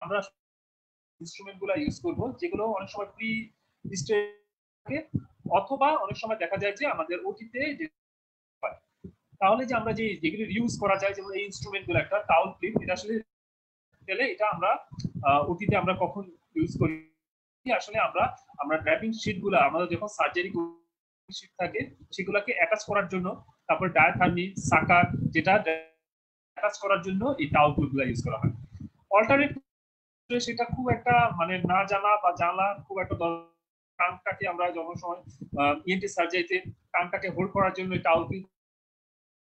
আমরা ইনস্ট্রুমেন্ট গুলা ইউজ করব যেগুলো অনেক সময় প্রি স্টেজে অথবা অনেক সময় দেখা যায় যে আমাদের ওটিতে তাহলে যে আমরা যেগুলো ইউজ করা যায় যেমন এই ইনস্ট্রুমেন্ট গুলো একটা টাউল ক্লিপ এটা আসলে এটা আমরা ওটিতে আমরা কখন ইউজ করি আসলে আমরা আমরা ড্রাইভিং শীট গুলা আমাদের যখন সার্জারি শীট থাকে সেগুলোকে অ্যাটাচ করার জন্য তারপর ডায়াফ্রাম সাকার যেটা অ্যাটাচ করার জন্য এই টাউল ক্লিপগুলো ইউজ করা হয় অল্টারনেট সেটা খুব একটা মানে না জানা বা জানা খুব একটা কানটাকে আমরা যখন সময় ইএনটি সার্জারিতে কানটাকে হোল্ড করার জন্য টাউল ক্লিপ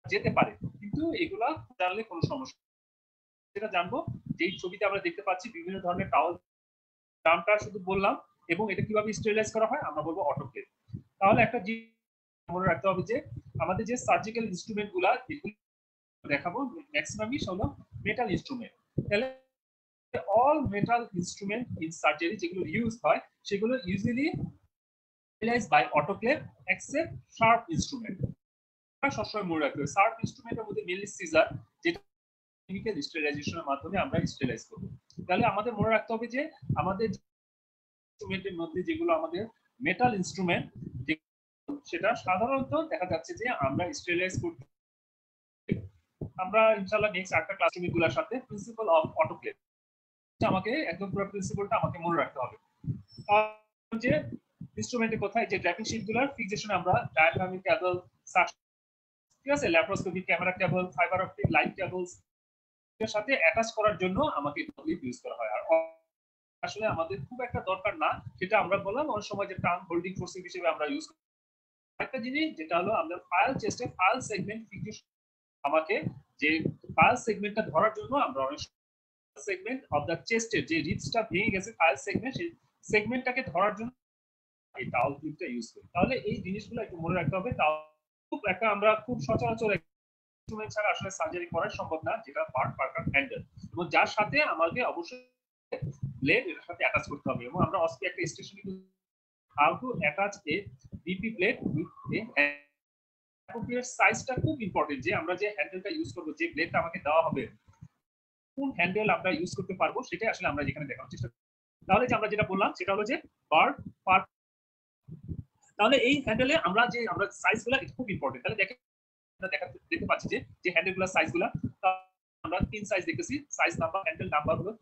যেতে পারে কিন্তু এগুলা জানলে কোনো সমস্যা যেটা জানবো যেই ছবিতে আমরা দেখতে পাচ্ছি বিভিন্ন ধরনের টাওয়াল নামটা শুধু বললাম এবং এটা কিভাবে স্টেরিলাইজ করা হয় আমরা বলবো অটোক্লেভ তাহলে একটা মনে রাখতে হবে যে আমাদের যে সার্জিক্যাল ইনস্ট্রুমেন্ট গুলা দেখাবো ম্যাক্সিমামই হলো মেটাল ইনস্ট্রুমেন্ট তাহলে all metal instrument in surgery যেগুলো ইউজ হয় সেগুলো usually sterilise by autoclave except sharp instrument সবসময় মনে রাখতে হবে শার্প ইনস্ট্রুমেন্টের মধ্যে মেনলি সিজার যেটা কেমিক্যাল স্টেরিলাইজেশনের মাধ্যমে আমরা স্টেরিলাইজ করব তাহলে আমাদের মনে রাখতে হবে যে আমাদের ইনস্ট্রুমেন্টের মধ্যে যেগুলো আমাদের মেটাল ইনস্ট্রুমেন্ট সেটা সাধারণত দেখা যাচ্ছে যে আমরা স্টেরিলাইজ করতে আমরা ইনশাআল্লাহ নেক্সট একটা ক্লাসরুমগুলোর সাথে প্রিন্সিপাল অফ অটোক্লেভ আমাকে একদম পুরো প্রিন্সিপালটা আমাকে মনে রাখতে হবে যে ইনস্ট্রুমেন্টে কোথায় যে ড্রাইভিং শীটগুলোর ফিক্সেশনে আমরা ডায়াফ্রামিক কেবল ঠিক আছে ল্যাপ্রোস্কোপিক ক্যামেরা কেবল ফাইবার অপটিক লাইট কেবলস এর সাথে অ্যাটাচ করার জন্য আমাকে ক্লিপ ইউজ করা হয় আর আসলে আমাদের খুব একটা দরকার না সেটা আমরা বললাম অনেক সময় যে টার্ম হোল্ডিং ফোর্স হিসেবে আমরা ইউজ করি একটা জিনিস যেটা হলো আমাদের ফাইল চেস্টে ফাইল সেগমেন্ট ফিক্সেশন আমাকে যে ফাইল সেগমেন্টটা ধরার জন্য আমরা অনেক সেগমেন্ট অফ দা চেস্টের যে রিবসটা ভেঙে গেছে ফাইল সেগমেন্ট সেই সেগমেন্টটাকে ধরার জন্য এই টাওয়াল ক্লিপটা ইউজ করি তাহলে এই জিনিসগুলো একটু মনে রাখতে হবে তাও খুব একটা আমরা খুব সচরাচর ইনস্ট্রুমেন্ট ছাড়া আসলে সার্জারি করা সম্ভব না যেটা বার্ট পার্কার হ্যান্ডেল এবং যার সাথে আমাকে অবশ্যই ব্লেড এর সাথে অ্যাটাচ করতে হবে এবং আমরা অস্পি একটা স্টেশনে how to attach A BP blade with a appropriate সাইজটা খুব ইম্পর্টেন্ট যে আমরা যে হ্যান্ডেলটা ইউজ করব যে ব্লেডটা আমাকে দেওয়া হবে কোন হ্যান্ডেল আমরা ইউজ করতে পারবো সেটা আসলে আমরা যেখানে দেখানোর চেষ্টা করি তাহলে যে আমরা যেটা বললাম সেটা হলো যে বার্ট পার্ক তাহলে এই হ্যান্ডেলে আমরা সাইজগুলো এটা খুব ইম্পর্টেন্ট তাহলে দেখতে পাচ্ছি যে হ্যান্ডেলগুলোর সাইজগুলো আমরা তিন সাইজ দেখতেছি সাইজ নাম্বার হ্যান্ডেল নাম্বার হলো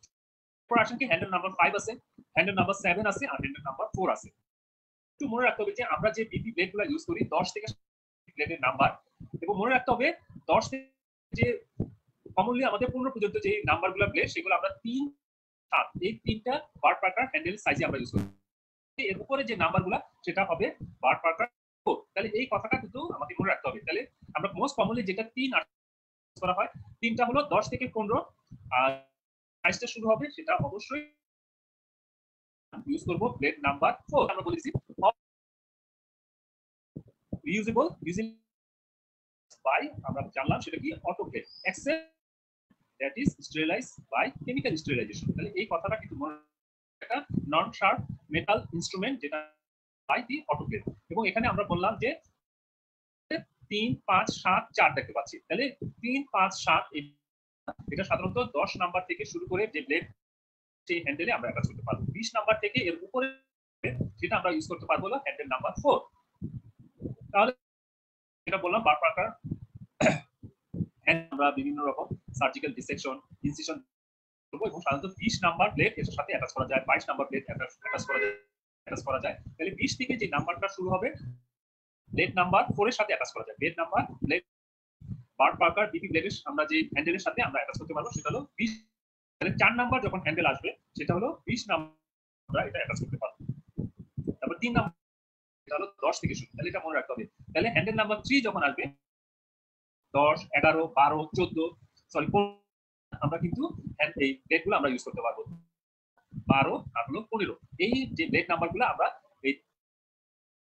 পর আসেন কি হ্যান্ডেল নাম্বার 5 আছে হ্যান্ডেল নাম্বার 7 আছে আর হ্যান্ডেল নাম্বার 4 আছে একটু মনে রাখতে হবে যে আমরা যে বিপি ব্লেডগুলো ইউজ করি 10 থেকে ব্লেডের নাম্বার এবং মনে রাখতে হবে 10 থেকে যে কমনলি আমাদের 15 পর্যন্ত যে নাম্বারগুলো ব্লেড সেগুলো আমরা 3 7 এই তিনটা বার্ট পার্কার হ্যান্ডেল সাইজে আমরা ইউজ করি এর উপরে যে নাম্বারগুলো সেটা হবে বার্ট পার্কার 4 তাহলে এই কথাটা কিন্তু আমাকে মনে রাখতে হবে তাহলে আমরা মোস্ট কমনলি যেটা 3 করা হয় তিনটা হলো 10 থেকে 15 আর সাইজটা শুরু হবে সেটা অবশ্যই ইউজ করব ব্লেড নাম্বার 4 আমরা বলেছি রিউজেবল ইউজিং বাই আমরা জানলাম সেটা কি autoclave except that is sterilised by chemical sterilisation তাহলে এই কথাটা কিন্তু মনে একটা নন শার্প মেটাল ইনস্ট্রুমেন্ট যেটা বাই দি অটোক্লেভ এবং এখানে আমরা বললাম যে 3 5 7 4 দেখতে পাচ্ছি তাহলে 3 5 7 এটা সাধারণত 10 নাম্বার থেকে শুরু করে যে ব্লেড সেই হ্যান্ডেলে আমরা অ্যাটাচ করতে পারবো 20 নাম্বার থেকে এর উপরে যেটা আমরা ইউজ করতে পারবো হলো হ্যান্ডেল নাম্বার 4 তাহলে এটা বললাম বার্ট পার্কার আমরা বিভিন্ন রকম সার্জিক্যাল ডিসেকশন ইনসিশন করব এবং সাধারণত 20 নাম্বার ব্লেড এর সাথে অ্যাটাচ করা যায় 22 নাম্বার ব্লেড অ্যাটাচ করা যায় তাহলে 20 থেকে যে নাম্বারটা শুরু হবে ব্লেড নাম্বার 4 এর সাথে অ্যাটাচ করা যায় blade number blade Bard Parker BP ব্লেডের আমরা যে হ্যান্ডেলের সাথে আমরা অ্যাটাচ করতে পারবো সেটা হলো 20 তাহলে 4 নাম্বার যখন হ্যান্ডেল আসবে সেটা হলো 20 নাম্বার আমরা এটা অ্যাটাচ করতে পারবো তারপর 3 নাম্বার এটা হলো 10 থেকে শুরু তাহলে এটা মনে রাখতে হবে তাহলে হ্যান্ডেল নাম্বার 3 যখন আসবে 10 11 12 14 সরি আমরা কিন্তু এই ব্লেডগুলো আমরা ইউজ করতে পারবো 12 আর হলো 15 এই যে ব্লেড নাম্বারগুলো আমরা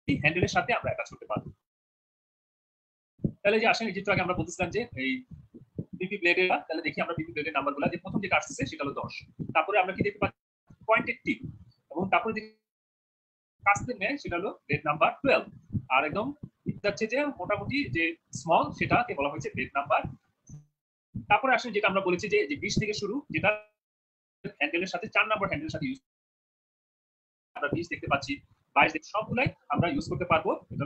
এই হ্যান্ডেলের সাথে আমরা অ্যাটাচ করতে পারবো তাহলে যে আসেন যেটা আগে আমরা বলতেছিলাম যে এই বিপি ব্লেডের তাহলে দেখি আমরা বিপি ব্লেডের নাম্বারগুলো যে প্রথম যেটা আসছে সেটা হলো 10 তারপরে আমরা কি দেখতে পাচ্ছি পয়েন্টেড টিপ এবং তারপরে যে কাস্তে নেয় সেটা হলো ব্লেড নাম্বার 12 আর একদম যাচ্ছে যে মোটামুটি যে স্মল সেটাকে বলা হয়েছে ব্লেড নাম্বার তারপরে আসলে যেটা আমরা বলেছি যে 20 থেকে শুরু যেটা হ্যান্ডেলের সাথে 4 নাম্বার হ্যান্ডেলের সাথে ইউজ আমরা 20 দেখতে পাচ্ছি, 22 দেখতে সবগুলাই আমরা ইউজ করতে পারবো। এটা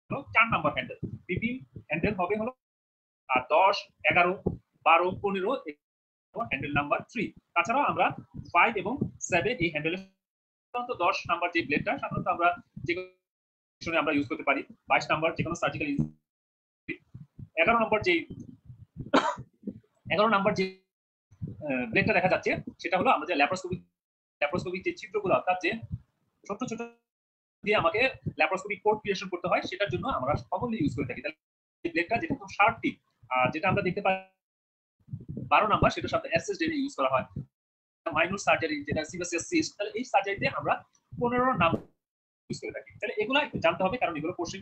হলো 4 নাম্বার হ্যান্ডেল। পিপি হ্যান্ডেল হবে হলো 10, 11, 12, 15 হ্যান্ডেল নাম্বার 3। তাছাড়াও আমরা 5 এবং 7 এই হ্যান্ডেলের সাধারণত 10 নাম্বার যে ব্লেডটা সাধারণত আমরা যে কোনো আমরা ইউজ করতে পারি। 22 নাম্বার যেকোনো সার্জিক্যাল 11 নম্বর যে 11 নাম্বার যে ব্লেডটা দেখা যাচ্ছে সেটা হলো আমরা যে ল্যাপারোস্কোপিক যে চিত্রগুলো অর্থাৎ যে ছোট ছোট দিয়ে আমাকে ল্যাপারোস্কোপিক পোর্ট ক্রিয়েশন করতে হয় সেটার জন্য আমরা কমনলি ইউজ করে থাকি। তাহলে এই ব্লেডটা যেটা খুব শার্প টিপ যেটা আমরা দেখতে পাই 12 নাম্বার সেটার সাথে এসএস ডেনে ইউজ করা হয়। মাইনর সার্জারি যেটা সিভাসিয়াস সিস্ট, তাহলে এই সার্জারিতে আমরা 15 নাম্বার ইউজ করে থাকি। তাহলে এগুলো একটু জানতে হবে কারণ এগুলো কোশ্চেন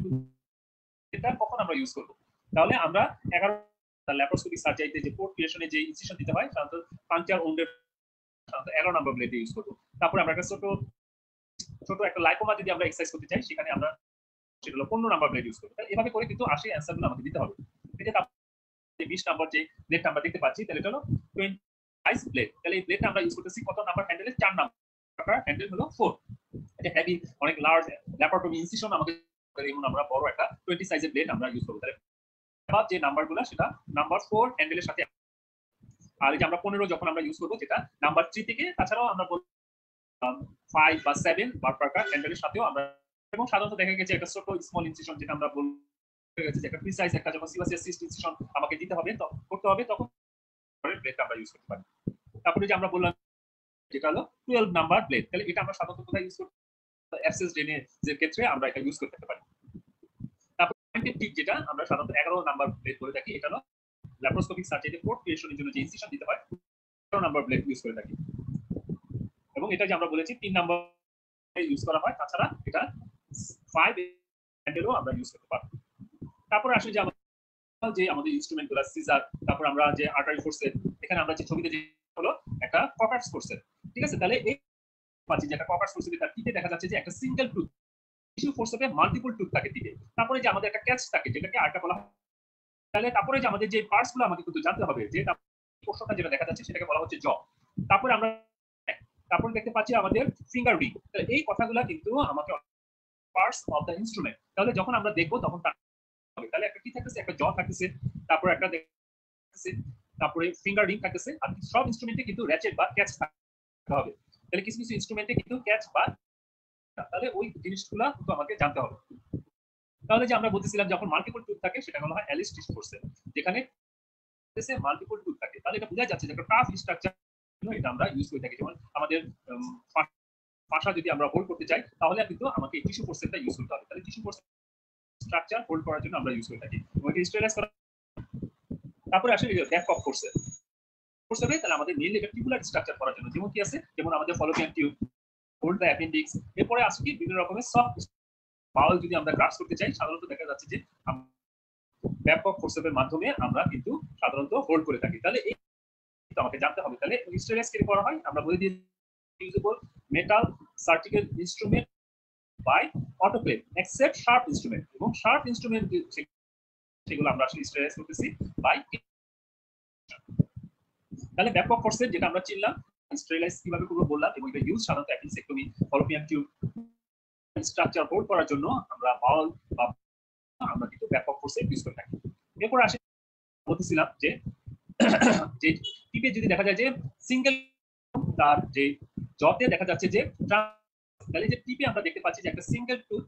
এটা কখন আমরা ইউজ করব। তাহলে আমরা 11 ল্যাপারোস্কোপিক সার্জারিতে যে পোর্ট ক্রিয়েশনে যে ইনসিশন দিতে হয় সাধারণত পাংচার উন্ডের সাধারণত 11 নাম্বার ব্লেড ইউজ করব। তারপরে আমরা একটা ছোট একটা লাইকোমা যদি আমরা এক্সারসাইজ করতে চাই সেখানে আমরা সেটা হলো 15 নাম্বার ব্লেড ইউজ করব। তাহলে এভাবে করে কিন্তু আসে অ্যানসারগুলো আমাকে দিতে হবে। এই যে 20 নাম্বার যে ব্লেডটা আমরা দেখতে পাচ্ছি তাহলে এটা হলো 20 ব্লেড। তাহলে এই ব্লেডটা আমরা ইউজ করতেছি কত নাম্বার হ্যান্ডেলে 4 নাম্বার হ্যান্ডেল হলো 4। এটা হেভি অনেক লার্জ ল্যাপারোটমি ইনসিশন আমাদের এমন আমরা বড় একটা 20 সাইজের ব্লেড আমরা ইউজ করব। তাহলে যে নাম্বারগুলো সেটা নাম্বার 4 হ্যান্ডেলের সাথে আর এই যে আমরা 15 যখন আমরা ইউজ করব যেটা নাম্বার 3 থেকে তাছাড়াও আমরা 5 বা 7 বারপারকার হ্যান্ডেলের সাথেও আমরা এবং সাধারণত দেখা গেছে একটা ছোট স্মল ইনসিশন যেটা আমরা বলবো যে একটা প্রিসাইজ একটা যখন সিভাসিয়াস সিস্ট ইনসিশন আমাকে দিতে হবে করতে হবে তখন ব্লেডটা আমরা ইউজ করতে পারি। তারপরে যে আমরা বললাম যেটা হলো 12 নাম্বার ব্লেড, তাহলে এটা আমরা সাধারণত কোথায় ইউজ করতে এফসিএস ডেনে যে ক্ষেত্রে আমরা এটা ইউজ করতে পারি। তারপর পয়েন্টেড টিপ যেটা আমরা সাধারণত 11 নাম্বার ব্লেড বলে থাকি, এটা হলো ল্যাপারোস্কোপিক সার্জারিতে পোর্ট ক্রিয়েশনের জন্য যে ইনসিশন দিতে হয় 11 নাম্বার ব্লেড ইউজ করে থাকি। এবং এটা যে আমরা বলেছি 3 নাম্বার ইউজ করা হয়, তাছাড়া এটা 5 হ্যান্ডেলও আমরা ইউজ করতে পারি। তারপরে আসলে যে আমাদের ইনস্ট্রুমেন্ট গুলো সিজার, তারপর আমরা যে আর্টারি ফোর্সের এখানে আমরা যে ছবিতে যে হলো একটা কপার্স ফোর্সের, ঠিক আছে। তাহলে এই পাচ্ছি যে একটা কপার্স ফোর্সের তার টিপে দেখা যাচ্ছে যে একটা সিঙ্গেল টুথ, কিছু ফোর্সের মাল্টিপল টুথ থাকে টিপে। তারপরে যে আমাদের একটা ক্যাচ থাকে যেটাকে আর্টা বলা হয়। তাহলে তারপরে যে আমাদের যে পার্টস গুলো আমাকে কিন্তু জানতে হবে যে পোর্শনটা যেটা দেখা যাচ্ছে সেটাকে বলা হচ্ছে জ। তারপরে আমরা দেখতে পাচ্ছি আমাদের ফিঙ্গার রিং। তাহলে এই কথাগুলো কিন্তু আমাকে পার্টস অফ দ্য ইনস্ট্রুমেন্ট, তাহলে যখন আমরা দেখবো তখন তাহলে একটা কি থাকতেছে একটা জ থাকতেছে, তারপর একটা থাকতেছে, তারপরে ফিঙ্গার রিং থাকতেছে। আর সব ইনস্ট্রুমেন্টে কিন্তু র্যাচেট বা ক্যাচ থাকতে হবে। তাহলে কিছু কিছু ইনস্ট্রুমেন্টে কিন্তু ক্যাচ বা তাহলে ওই জিনিসগুলো কিন্তু আমাকে জানতে হবে। তাহলে যে আমরা বলতেছিলাম যখন মাল্টিপল টুথ থাকে সেটা বলা হয় অ্যালিস্টিস ফোর্সে, যেখানে মাল্টিপল টুথ থাকে। তাহলে এটা বোঝা যাচ্ছে যে একটা টাফ স্ট্রাকচার এটা আমরা ইউজ করে থাকি। যেমন আমাদের পাশা যদি আমরা হোল্ড করতে চাই তাহলে কিন্তু আমাকে টিস্যু ফোর্সেরটা ইউজ করতে হবে। তাহলে টিস্যু ফোর্স স্ট্রাকচার হোল্ড করার জন্য আমরা ইউজ করে থাকি। ওইটা স্টেরাইজ করা। তারপরে আসলে ব্যাক অফ ফোর্সে তাহলে আমাদের মেইনলি এটা টিউবুলার স্ট্রাকচার করার জন্য, যেমন কি আছে যেমন আমাদের Fallopian tube, hold the appendix. এরপরে আছে কি বিভিন্ন রকমের সফট বাউল যদি আমরা গ্রাস করতে চাই সাধারণত দেখা যাচ্ছে যে ব্যাক অফ ফোর্সের মাধ্যমে আমরা কিন্তু সাধারণত হোল্ড করে থাকি। তাহলে এই আমাকে জানতে হবে। তাহলে স্টেরাইজ কি করা হয় আমরা বলে দিই usable metal surgical instrument by autoclave except sharp instrument, এবং শার্প ইনস্ট্রুমেন্ট সেগুলো আমরা আসলে স্টেরাইজ করতেছি বাই। তাহলে ব্যাপক ফোর্সের যেটা আমরা চিনলাম স্টেরিলাইজ কিভাবে করব বললাম, এবং এটা ইউজ সাধারণত অ্যাপিসেক্টমি ফলোপিয়ান টিউব স্ট্রাকচার হোল্ড করার জন্য আমরা বাউল বা আমরা কিন্তু ব্যাপক ফোর্সে ইউজ করে থাকি। এরপর আসে বলতেছিলাম যে যে টিপে যদি দেখা যায় যে সিঙ্গেল তার যে জতে দেখা যাচ্ছে যে তাহলে যে টিপে আমরা দেখতে পাচ্ছি যে একটা সিঙ্গেল টুথ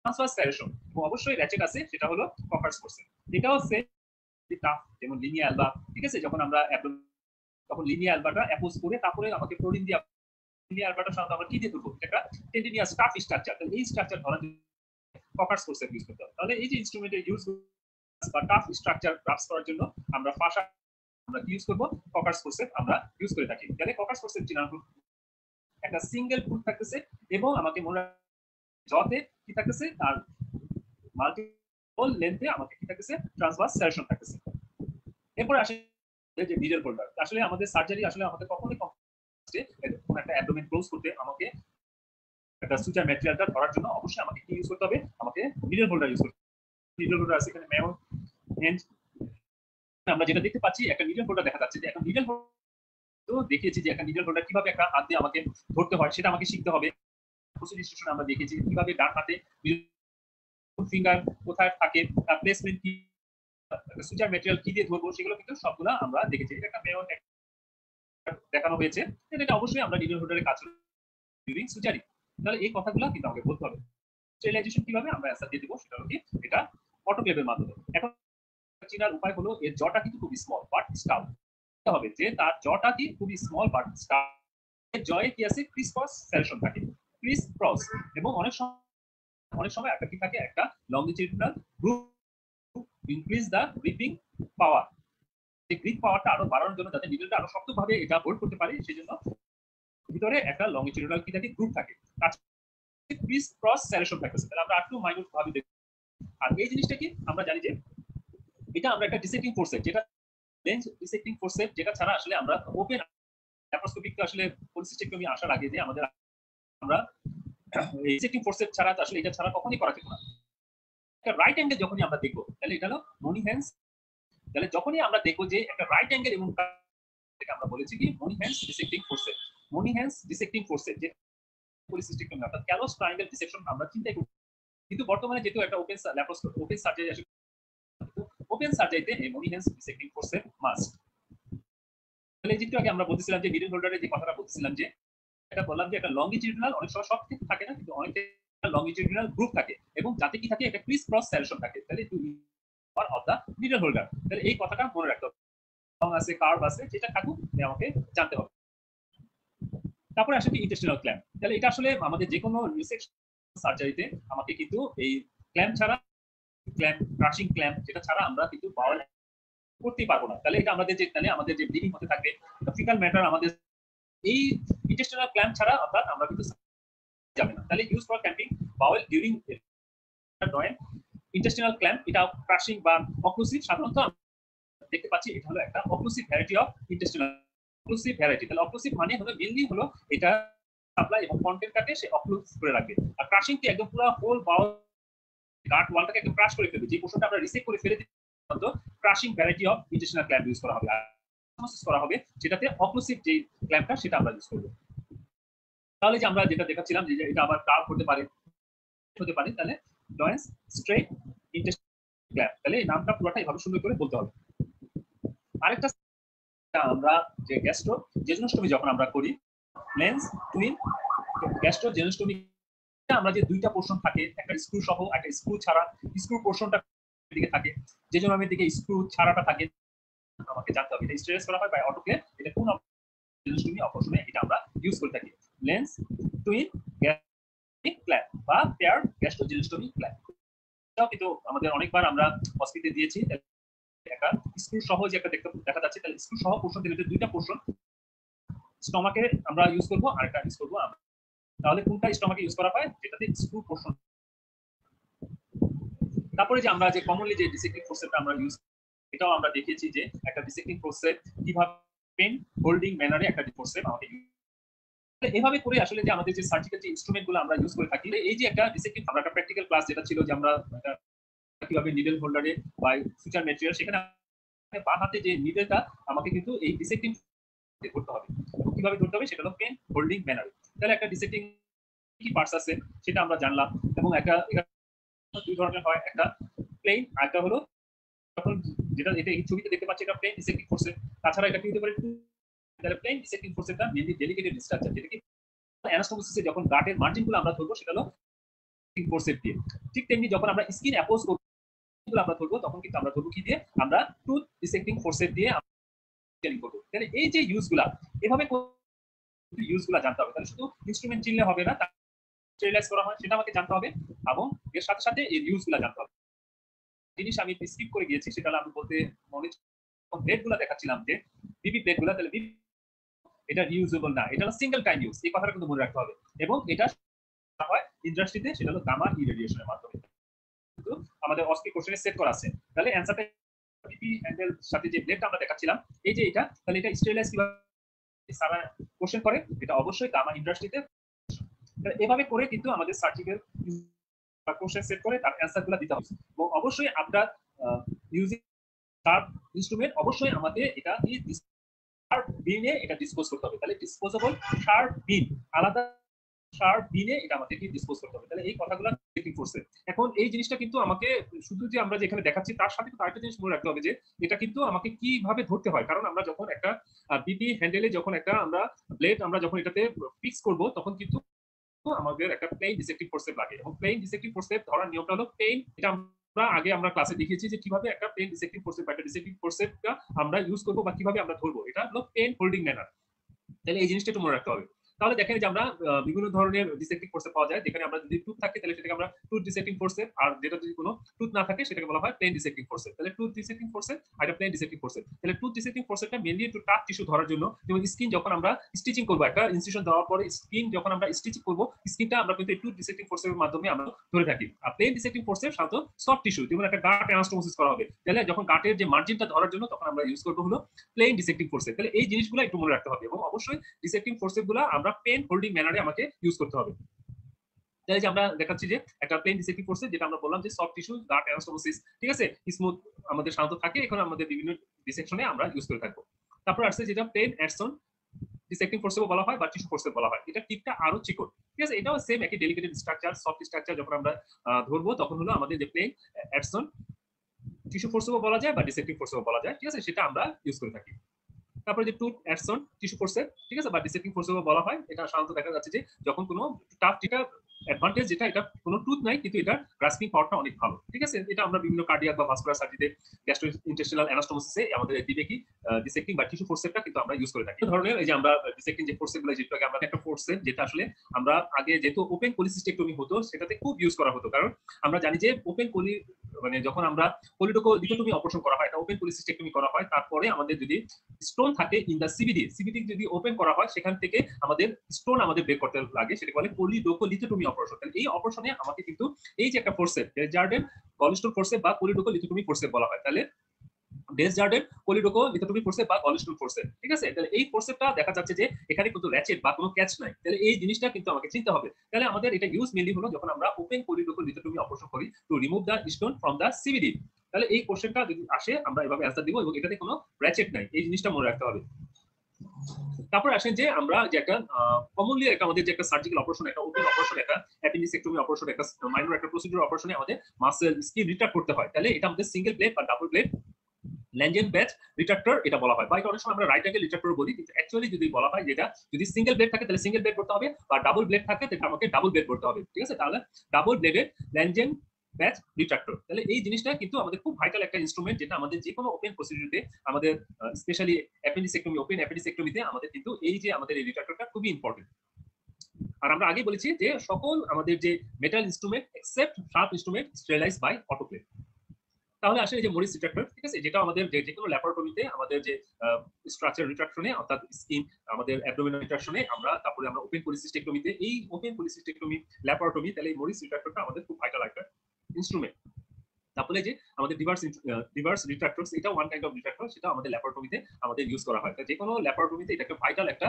ট্রান্সভার্স স্যারেশন, এবং অবশ্যই র্যাচেট আছে সেটা হলো কপার্স ফোর্সে। এটা হচ্ছে টাফ যেমন লিনিয়া অ্যালবা, ঠিক আছে। যখন আমরা তখন লিনিয়া অ্যালবাটা অ্যাপোজ করে তারপরে আমাকে প্রোটিন দিয়ে লিনিয়া অ্যালবাটা সাধারণত আমরা কি দিয়ে ধরবো, একটা টেন্ডিনিয়াস টাফ স্ট্রাকচার। তাহলে এই স্ট্রাকচার ধরার জন্য কপার্স ফোর্সে ইউজ করতে হবে। তাহলে এই যে ইনস্ট্রুমেন্টের ইউজ বা টাফ স্ট্রাকচার গ্রাস করার জন্য আমরা ফাঁসা আমরা ইউজ করব কপার্স ফোর্সে আমরা ইউজ করে থাকি। তাহলে কপার্স ফোর্সের চিনার একটা সিঙ্গেল ফুট থাকতেছে, এবং আমাকে মনে জতে কি থাকতেছে তার মাল্টিপল লেন্থে আমাকে কি থাকতেছে ট্রান্সভার্স স্যারেশন থাকতেছে। এরপর আসে যে নিডল হোল্ডার। আসলে আমাদের সার্জারি আসলে আমাদের কখনোই একটা অ্যাবডোমেন ক্লোজ করতে আমাকে একটা সুচার ম্যাটেরিয়ালটা ধরার জন্য অবশ্যই আমাকে কি ইউজ করতে হবে, আমাকে নিডল হোল্ডার ইউজ করতে হবে। নিডল হোল্ডার আছে এখানে মেয়র এন্ড আমরা যেটা দেখতে পাচ্ছি একটা নিডল হোল্ডার দেখা যাচ্ছে যে এখন নিডল তো দেখিয়েছি যে একটা নিডল হোল্ডার কিভাবে একটা হাত দিয়ে আমাকে ধরতে হয় সেটা আমাকে শিখতে হবে। প্রসিডিউশন আমরা দেখেছি কিভাবে ডান হাতে ফিঙ্গার কোথায় থাকে, তার প্লেসমেন্ট কি, সুচার ম্যাটেরিয়াল কি দিয়ে ধরবো, সেগুলো কিন্তু সবগুলো আমরা দেখেছি। এটা একটা মেয়র দেখানো হয়েছে। এটা অবশ্যই আমরা নিডল হোল্ডারের কাজ ডিউরিং সুচারিং। তাহলে এই কথাগুলো কিন্তু আমাকে বলতে হবে। স্টেরিলাইজেশন কিভাবে আমরা অ্যান্সার দিয়ে দিব সেটা হলো কি, এটা অটোক্লেভের মাধ্যমে। এখন চেনার উপায় হলো এর জটা কিন্তু খুবই স্মল বাট স্টাউট হবে, যে তার জটা কি খুবই স্মল বাট স্টাউট। এর জয়ে কি আছে, ক্রিস ক্রস সেলেশন থাকে, ক্রিস ক্রস। এবং অনেক সময় একটা কি থাকে, একটা লংজিটিউডিনাল গ্রুপ ইনক্রিজ দ্য গ্রিপিং পাওয়ার। এই গ্রিপ পাওয়ারটা আরো বাড়ানোর জন্য, যাতে নিডলটা আরো শক্তভাবে এটা হোল্ড করতে পারে, সেজন্য ভিতরে একটা লংজিটিউডিনাল কি থাকে, গ্রুপ থাকে। ক্রিস ক্রস সেলেশন থাকতেছে। তাহলে আমরা একটু মাইনুট ভাবে দেখি। আর এই জিনিসটা কি আমরা জানি যে এটা আমরা একটা ডিসেক্টিং ফোর্সেপ, যেটা লেন্স ডিসেক্টিং ফোর্সেপ, যেটা ছাড়া আসলে আমরা ওপেন ল্যাপারোস্কোপিক আসলে পলিসিস্টেক্টমি আসার আগে যে আমরা ডিসেক্টিং ফোর্সেপ ছাড়া আসলে এটা ছাড়া কখনোই করা যেত না। একটা রাইট অ্যাঙ্গেল যখনই আমরা দেখবো, তাহলে এটা হলো মনিহ্যান্স। তাহলে যখনই আমরা দেখবো যে একটা রাইট অ্যাঙ্গেল এবং আমরা বলেছি কি মনিহ্যান্স ডিসেক্টিং ফোর্সেপ, মনিহ্যান্স ডিসেক্টিং ফোর্সেপ যে পলিসিস্টেক্টমি অর্থাৎ ক্যালোস ট্রায়াঙ্গেল ডিসেকশন আমরা চিন্তা করি। কিন্তু বর্তমানে যেহেতু একটা ওপেন ল্যাপারোস্কোপি, ওপেন সার্জারি আসলে, ওপেন সার্জারিতে এই মনিহ্যান্স ডিসেক্টিং ফোর্সেপ মাস্ট। তাহলে যেটু আগে আমরা বলতেছিলাম যে নিডল হোল্ডারের যে কথাটা বলতেছিলাম, যে এটা বললাম যে একটা লংজিটিউডিনাল, অনেক সময় সব ক্ষেত্রে থাকে না, কিন্তু অনেক লংজিটিউডিনাল গ্রুপ থাকে, এবং যাতে কি থাকে, একটা ক্রিস ক্রস সেলেশন থাকে। তাহলে অফ দা নিডল হোল্ডার। তাহলে এই কথাটা মনে রাখতে হবে, লং আছে, কার্ভ আছে, যেটা থাকুক আমাকে জানতে হবে। তারপরে আসে কি ইন্টেস্টিনাল ক্ল্যাম্প। তাহলে এটা আসলে আমাদের যে কোনো রিসেকশন সার্জারিতে আমাকে কিন্তু এই ক্ল্যাম্প ছাড়া, ক্ল্যাম্প ক্রাশিং ক্ল্যাম্প, যেটা ছাড়া আমরা কিন্তু বাউল করতেই পারবো না। তাহলে এটা আমাদের যে ব্লিডিং হতে থাকবে, ফিকাল ম্যাটার আমাদের এই ইন্টেস্টিনাল ক্ল্যাম্প ছাড়া অর্থাৎ আমরা কিন্তু যাবে না। তাহলে use for clamping Baul during intestinal clamp, এটা ক্রাশিং বা অক্লুসিভ। সাধারণত দেখতে পাচ্ছি এটা হলো একটা occlusive variety of intestinal, occlusive variety. তাহলে অক্লুসিভ মানে হলো মেইনলি হলো এটা সাপ্লাই এবং কন্টেন্ট কাটে সে অক্লুস করে রাখবে। আর ক্রাশিং কি একদম পুরো হোল বাউল গাট ওয়ালটাকে একদম ক্রাশ করে ফেলবে, যে পোর্শনটা আমরা রিসেক্ট করে ফেলে দিই, crushing variety of intestinal clamp use করা হবে। করা হবে যেটাতে অক্লুসিভ যে ক্ল্যাম্পটা সেটা আমরা ইউজ করব। তাহলে যে আমরা যেটা দেখাচ্ছিলাম যে এটা আবার কার্ভ হতে পারে, তাহলে লয়েন্স স্ট্রেট ইন্টেস্টিনাল ক্ল্যাম্প। তাহলে এই নামটা পুরোটা এভাবে সুন্দর করে বলতে হবে। আরেকটা আমরা যে গ্যাস্ট্রো জেজনোস্টমি যখন আমরা করি, লেন্স টুইন গ্যাস্ট্রো জেজনোস্টমি, আমরা যে দুইটা পোর্শন থাকে, একটা স্ক্রু সহ একটা স্ক্রু ছাড়া, স্ক্রু পোর্শনটা দিকে থাকে, জেজনোমের দিকে স্ক্রু ছাড়াটা থাকে, আমাকে জানতে হবে। এটা স্ট্রেস করা হয় বাই অটোক্লেভ। এটা কোন জেজনোস্টমি অপারেশনে এটা আমরা ইউজ করে থাকি, লেন্স টুইন গ্যাস্ট্রিক ক্ল্যাম্প বা পেয়ার গ্যাস্ট্রো জেজনোস্টমি ক্ল্যাম্প। এটাও কিন্তু আমাদের অনেকবার আমরা হসপিটালে দিয়েছি। একটা স্ক্রু সহ যে একটা দেখা যাচ্ছে, তাহলে স্ক্রু সহ পোর্শন দিলে দুইটা পোর্শন স্টমাকে আমরা ইউজ করব, আর একটা ইউজ করব আমরা। তাহলে কোনটা স্টমাকে ইউজ করা হয়, যেটাতে স্ক্রু পোর্শন। তারপরে যে আমরা যে কমনলি যে ডিসেক্টিং ফোর্সেপটা আমরা ইউজ, এটাও আমরা দেখিয়েছি যে একটা ডিসেক্টিং ফোর্সেপ কিভাবে পেন হোল্ডিং ম্যানারে একটা ফোর্সেপ আমাকে এভাবে করে আসলে যে আমাদের যে সার্জিক্যাল যে ইনস্ট্রুমেন্টগুলো আমরা ইউজ করে থাকি, এই যে একটা ডিসেক্টিং, আমরা একটা প্র্যাকটিক্যাল ক্লাস যেটা ছিল যে আমরা কিভাবে নিডল হোল্ডারে বা সুচার ম্যাটেরিয়াল, সেখানে বাঁ হাতে যে নিডলটা আমাকে কিন্তু এই ডিসেক্টিং করতে হবে, কিভাবে ধরতে হবে সেটা হলো পেন হোল্ডিং ম্যানারে। তাহলে একটা ডিসেক্টিং কি পার্টস আছে সেটা আমরা জানলাম, এবং একটা দুই ধরনের হয়, একটা প্লেন, আর একটা হলো যখন যেটা এটা এই ছবিতে দেখতে পাচ্ছি, এটা প্লেন ডিসেক্টিং ফোর্সেপ। তাছাড়া এটা কি হতে পারে, তাহলে প্লেন ডিসেক্টিং ফোর্সেপটা মেইনলি ডেলিকেটেড স্ট্রাকচার, যেটা কি অ্যানাস্টোমোসিসে যখন গাটের মার্জিনগুলো আমরা ধরবো সেটা হলো ফোর্সেপ দিয়ে। ঠিক তেমনি যখন আমরা স্কিন অ্যাপোজ করব আমরা ধরবো, তখন কিন্তু আমরা ধরবো কি দিয়ে, আমরা টুথ ডিসেক্টিং ফোর্সেপ দিয়ে করবো। তাহলে এই যে ইউজগুলা, এভাবে ইউজগুলা জানতে হবে। তাহলে শুধু ইনস্ট্রুমেন্ট চিনলে হবে না, স্টেরিলাইজ করা হয় সেটা আমাকে জানতে হবে, এবং এর সাথে সাথে এই ইউজগুলা জানতে হবে। জিনিস আমি স্কিপ করে গিয়েছি, সেটা আমি বলতে মনে ব্লেডগুলো দেখাচ্ছিলাম যে বিবি ব্লেডগুলো, তাহলে এটা রিউজেবল না, এটা হলো সিঙ্গেল টাইম ইউজ, এই কথাটা কিন্তু মনে রাখতে হবে। এবং এটা হয় ইন্ডাস্ট্রিতে, সেটা হলো গামা ইরেডিয়েশনের মাধ্যমে। কিন্তু আমাদের অস্কি কোশ্চেনে সেট করা আছে। তাহলে অ্যানসারটা বিবি হ্যান্ডেল সাথে যে ব্লেডটা আমরা দেখাচ্ছিলাম, এই যে এটা, তাহলে এটা স্টেরিলাইজ কিভাবে সারা কোশ্চেন করে, এটা অবশ্যই গামা ইন্ডাস্ট্রিতে। এভাবে করে কিন্তু আমাদের সার্জিক্যাল কোশ্চেন সেট করে তার অ্যানসারগুলো দিতে হবে। এবং অবশ্যই আপনার ইউজিং শার্প ইনস্ট্রুমেন্ট অবশ্যই আমাদের এটা শার্প বিনে এটা ডিসপোজ করতে হবে। তাহলে ডিসপোজেবল শার্প বিন আলাদা, শার্প বিনে এটা আমাদেরকে ডিসপোজ করতে হবে। তাহলে এই কথাগুলো চেকিং করছে। এখন এই জিনিসটা কিন্তু আমাকে শুধু যে আমরা যেখানে দেখাচ্ছি তার সাথে কিন্তু আরেকটা জিনিস মনে রাখতে হবে যে এটা কিন্তু আমাকে কিভাবে ধরতে হয়। কারণ আমরা যখন একটা বিপি হ্যান্ডেলে যখন একটা আমরা ব্লেড আমরা যখন এটাতে ফিক্স করব তখন কিন্তু আমাদের একটা প্লেন ডিসেক্টিভ ফোর্সেপ লাগে, এবং প্লেন ডিসেক্টিভ ফোর্সেপ ধরার নিয়মটা হলো প্লেন, এটা আমরা আগে আমরা ক্লাসে দেখিয়েছি যে কিভাবে একটা প্লেন ডিসেক্টিভ ফোর্সেপ বা একটা ডিসেক্টিভ ফোর্সেপটা আমরা ইউজ করব বা কিভাবে আমরা ধরবো, এটা হলো পেন হোল্ডিং ম্যানার। তাহলে এই জিনিসটা একটু মনে রাখতে হবে। তাহলে দেখেন যে আমরা বিভিন্ন ধরনের ডিসেক্টিভ ফোর্সেপ পাওয়া যায়, যেখানে আমরা যদি টুথ থাকে তাহলে সেটাকে আমরা টুথ ডিসেক্টিং ফোর্সেপ, আর যেটা যদি কোনো টুথ না থাকে সেটাকে বলা হয় প্লেন ডিসেক্টিং ফোর্সেপ। তাহলে টুথ ডিসেক্টিং ফোর্সেপ আর এটা প্লেন ডিসেক্টিং ফোর্সেপ। তাহলে টুথ ডিসেক্টিং ফোর্সেপটা মেইনলি একটু টাফ টিস্যু ধরার জন্য, যেমন স্কিন যখন আমরা স্টিচিং করব, একটা ইনসিশন দেওয়ার পরে স্কিন যখন আমরা স্টিচিং করব স্কিনটা আমরা কিন্তু টুথ ডিসেক্টিং ফোর্সেপের মাধ্যমে আমরা ধরে থাকি। আর প্লেন ডিসেক্টিং ফোর্সেপ সাধারণত সফট টিস্যু, যেমন একটা গাট অ্যানাস্টোমোসিস করা হবে, তাহলে যখন গাটের যে মার্জিনটা ধরার জন্য তখন আমরা ইউজ করবো হলো প্লেন ডিসেক্টিং ফোর্সেপ। তাহলে এই জিনিসগুলো একটু মনে রাখতে হবে, এবং অবশ্যই ডিসেক্টিং ফোর্সেপগুলো আমরা পেন হোল্ডিং ম্যানারে আমাকে ইউজ করতে হবে। তাহলে যে আমরা দেখাচ্ছি যে একটা প্লেন ডিসেক্টিভ ফোর্সেপ, যেটা আমরা বললাম যে সফট টিস্যু গাট অ্যানাস্টোমোসিস, ঠিক আছে, স্মুথ আমাদের সাধারণত থাকে, এখন আমাদের বিভিন্ন ডিসেকশনে আমরা ইউজ করে থাকবো। তারপর আসছে যেটা প্লেন অ্যাডসন ডিসেক্টিং ফোর্সেপও বলা হয় বা টিস্যু ফোর্সেপ বলা হয়, এটা টিপটা আরো চিকন, ঠিক আছে, এটাও সেম একই ডেলিকেটেড স্ট্রাকচার, সফট স্ট্রাকচার যখন আমরা ধরবো তখন হলো আমাদের যে প্লেন অ্যাডসন টিস্যু ফোর্সেপও বলা যায় বা ডিসেক্টিভ ফোর্সেপও বলা যায়, ঠিক আছে, সেটা আমরা ইউজ করে থাকি। তারপরে যে টুথ অ্যাডসন টিস্যু ফোর্সেপ, ঠিক আছে, বা ডিসেক্টিং ফোর্সেপও বলা হয়, এটা সাধারণত দেখা যাচ্ছে যে যখন কোনো টাফ টিকা অ্যাডভান্টেজ যেটা এটা কোনো টুথ নাই কিন্তু এটা গ্রাসপিং পাওয়ারটা অনেক ভালো, ঠিক আছে, এটা আমরা বিভিন্ন কার্ডিয়াক বা ভাস্কুলার সার্জারিতে গ্যাস্ট্রোইন্টেস্টিনাল অ্যানাস্টোমোসিসে আমাদের দিবে কি ডিসেক্টিং বা টিস্যু ফোর্সেপটা কিন্তু আমরা ইউজ করে থাকি। এই ধরনের এই যে আমরা ডিসেক্টিং যে ফোর্সেপগুলো, যেটাকে আমরা একটা ফোর্সেপ যেটা আসলে আমরা আগে যেহেতু ওপেন পলিসিস্টেক্টমি হতো সেটাতে খুব ইউজ করা হতো, কারণ আমরা জানি যে ওপেন পলি মানে যখন আমরা কোলিডোকোলিথোটমি অপারেশন করা হয়, এটা ওপেন পলিসিস্টেক্টমি করা হয়, তারপরে আমাদের যদি স্টোন থাকে ইন দা সিবিডি, সিবিডি যদি ওপেন করা হয় সেখান থেকে আমাদের স্টোন আমাদের বের করতে লাগে, সেটা বলে কোলিডোকোলিথোটমি অপারেশন। তাহলে এই অপারেশনে আমাকে কিন্তু এই যে একটা ফোর্সেপ জার্ডেন গলস্টোন ফোর্সেপ বা কোলিডোকোলিথোটমি ফোর্সেপ বলা হয়, তাহলে ডেসজার্ডেন কোলিডোকোলিথোটমি ফোর্সেপ বা গলস্টোন ফোর্সেপ, ঠিক আছে, তাহলে এই ফোর্সেপটা দেখা যাচ্ছে যে এখানে কিন্তু র্যাচেট বা কোনো ক্যাচ নাই, তাহলে এই জিনিসটা কিন্তু আমাকে চিন্তা হবে। তাহলে আমাদের এটা ইউজ মেইনলি হলো যখন আমরা ওপেন কোলিডোকোলিথোটমি অপারেশন করি to remove the stone from the CBD. তাহলে এই কোশ্চেনটা যদি আসে আমরা এভাবে অ্যান্সার দিব, এবং এটাতে কোনো র্যাচেট নাই, এই জিনিসটা মনে রাখতে হবে। তারপর আসেন যে আমরা যে একটা কমনলি একটা আমাদের যে একটা সার্জিক্যাল অপারেশন, একটা ওপেন অপারেশন, একটা অ্যাপেন্ডিসেক্টমি অপারেশন, একটা মাইনর একটা প্রসিডিউর অপারেশনে আমাদের মাসেল স্কিন রিট্রাক্ট করতে হয়, তাহলে এটা আমাদের সিঙ্গেল ব্লেড বা ডাবল ব্লেড ল্যাঞ্জেন ব্যাচ রিট্রাক্টর এটা বলা হয়, বা এটা অনেক সময় আমরা রাইট অ্যাঙ্গেল রিট্রাক্টর বলি, কিন্তু অ্যাকচুয়ালি যদি বলা হয় যেটা যদি সিঙ্গেল ব্লেড থাকে তাহলে সিঙ্গেল ব্লেড করতে হবে, বা ডাবল ব্লেড থাকে তাহলে আমাকে ডাবল ব্লেড করতে হবে, ঠিক আছে, তাহলে ডাবল ব্লেডেড ল্যাঞ্জেন ব্যাচ রিট্রাক্টর। তাহলে এই জিনিসটা কিন্তু আমাদের খুব ভাইটাল একটা ইনস্ট্রুমেন্ট, যেটা আমাদের যে কোনো ওপেন প্রসিডিউরে আমাদের স্পেশালি অ্যাপেন্ডিসেক্টমি ওপেন অ্যাপেন্ডিসেক্টমিতে আমাদের কিন্তু এই যে আমাদের এই রিট্রাক্টরটা খুবই ইম্পর্টেন্ট। আর আমরা আগে বলেছি যে সকল আমাদের যে metal instrument except sharp instrument sterilise by autoclave. তাহলে আসলে এই যে মরিস রিট্রাক্টর, ঠিক আছে, যেটা আমাদের যে কোনো ল্যাপারটমিতে আমাদের যে স্ট্রাকচার রিট্রাকশনে অর্থাৎ স্কিন আমাদের অ্যাবডোমিনাল রিট্রাকশনে আমরা, তারপরে আমরা ওপেন পলিসিস্টেক্টমিতে এই ওপেন পলিসিস্টেক্টমি ল্যাপারটমি, তাহলে এই মরিস রিট্রাক্টরটা আমাদের খুব ভাইটাল একটা ইনস্ট্রুমেন্ট। তারপরে যে আমাদের রিভার্স রিট্রাক্টরস, এটা ওয়ান কাইন্ড অফ রিট্রাক্টর, সেটা আমাদের ল্যাপারটমিতে আমাদের ইউজ করা হয়, যে কোনো ল্যাপারটমিতে এটাকে ভাইটাল একটা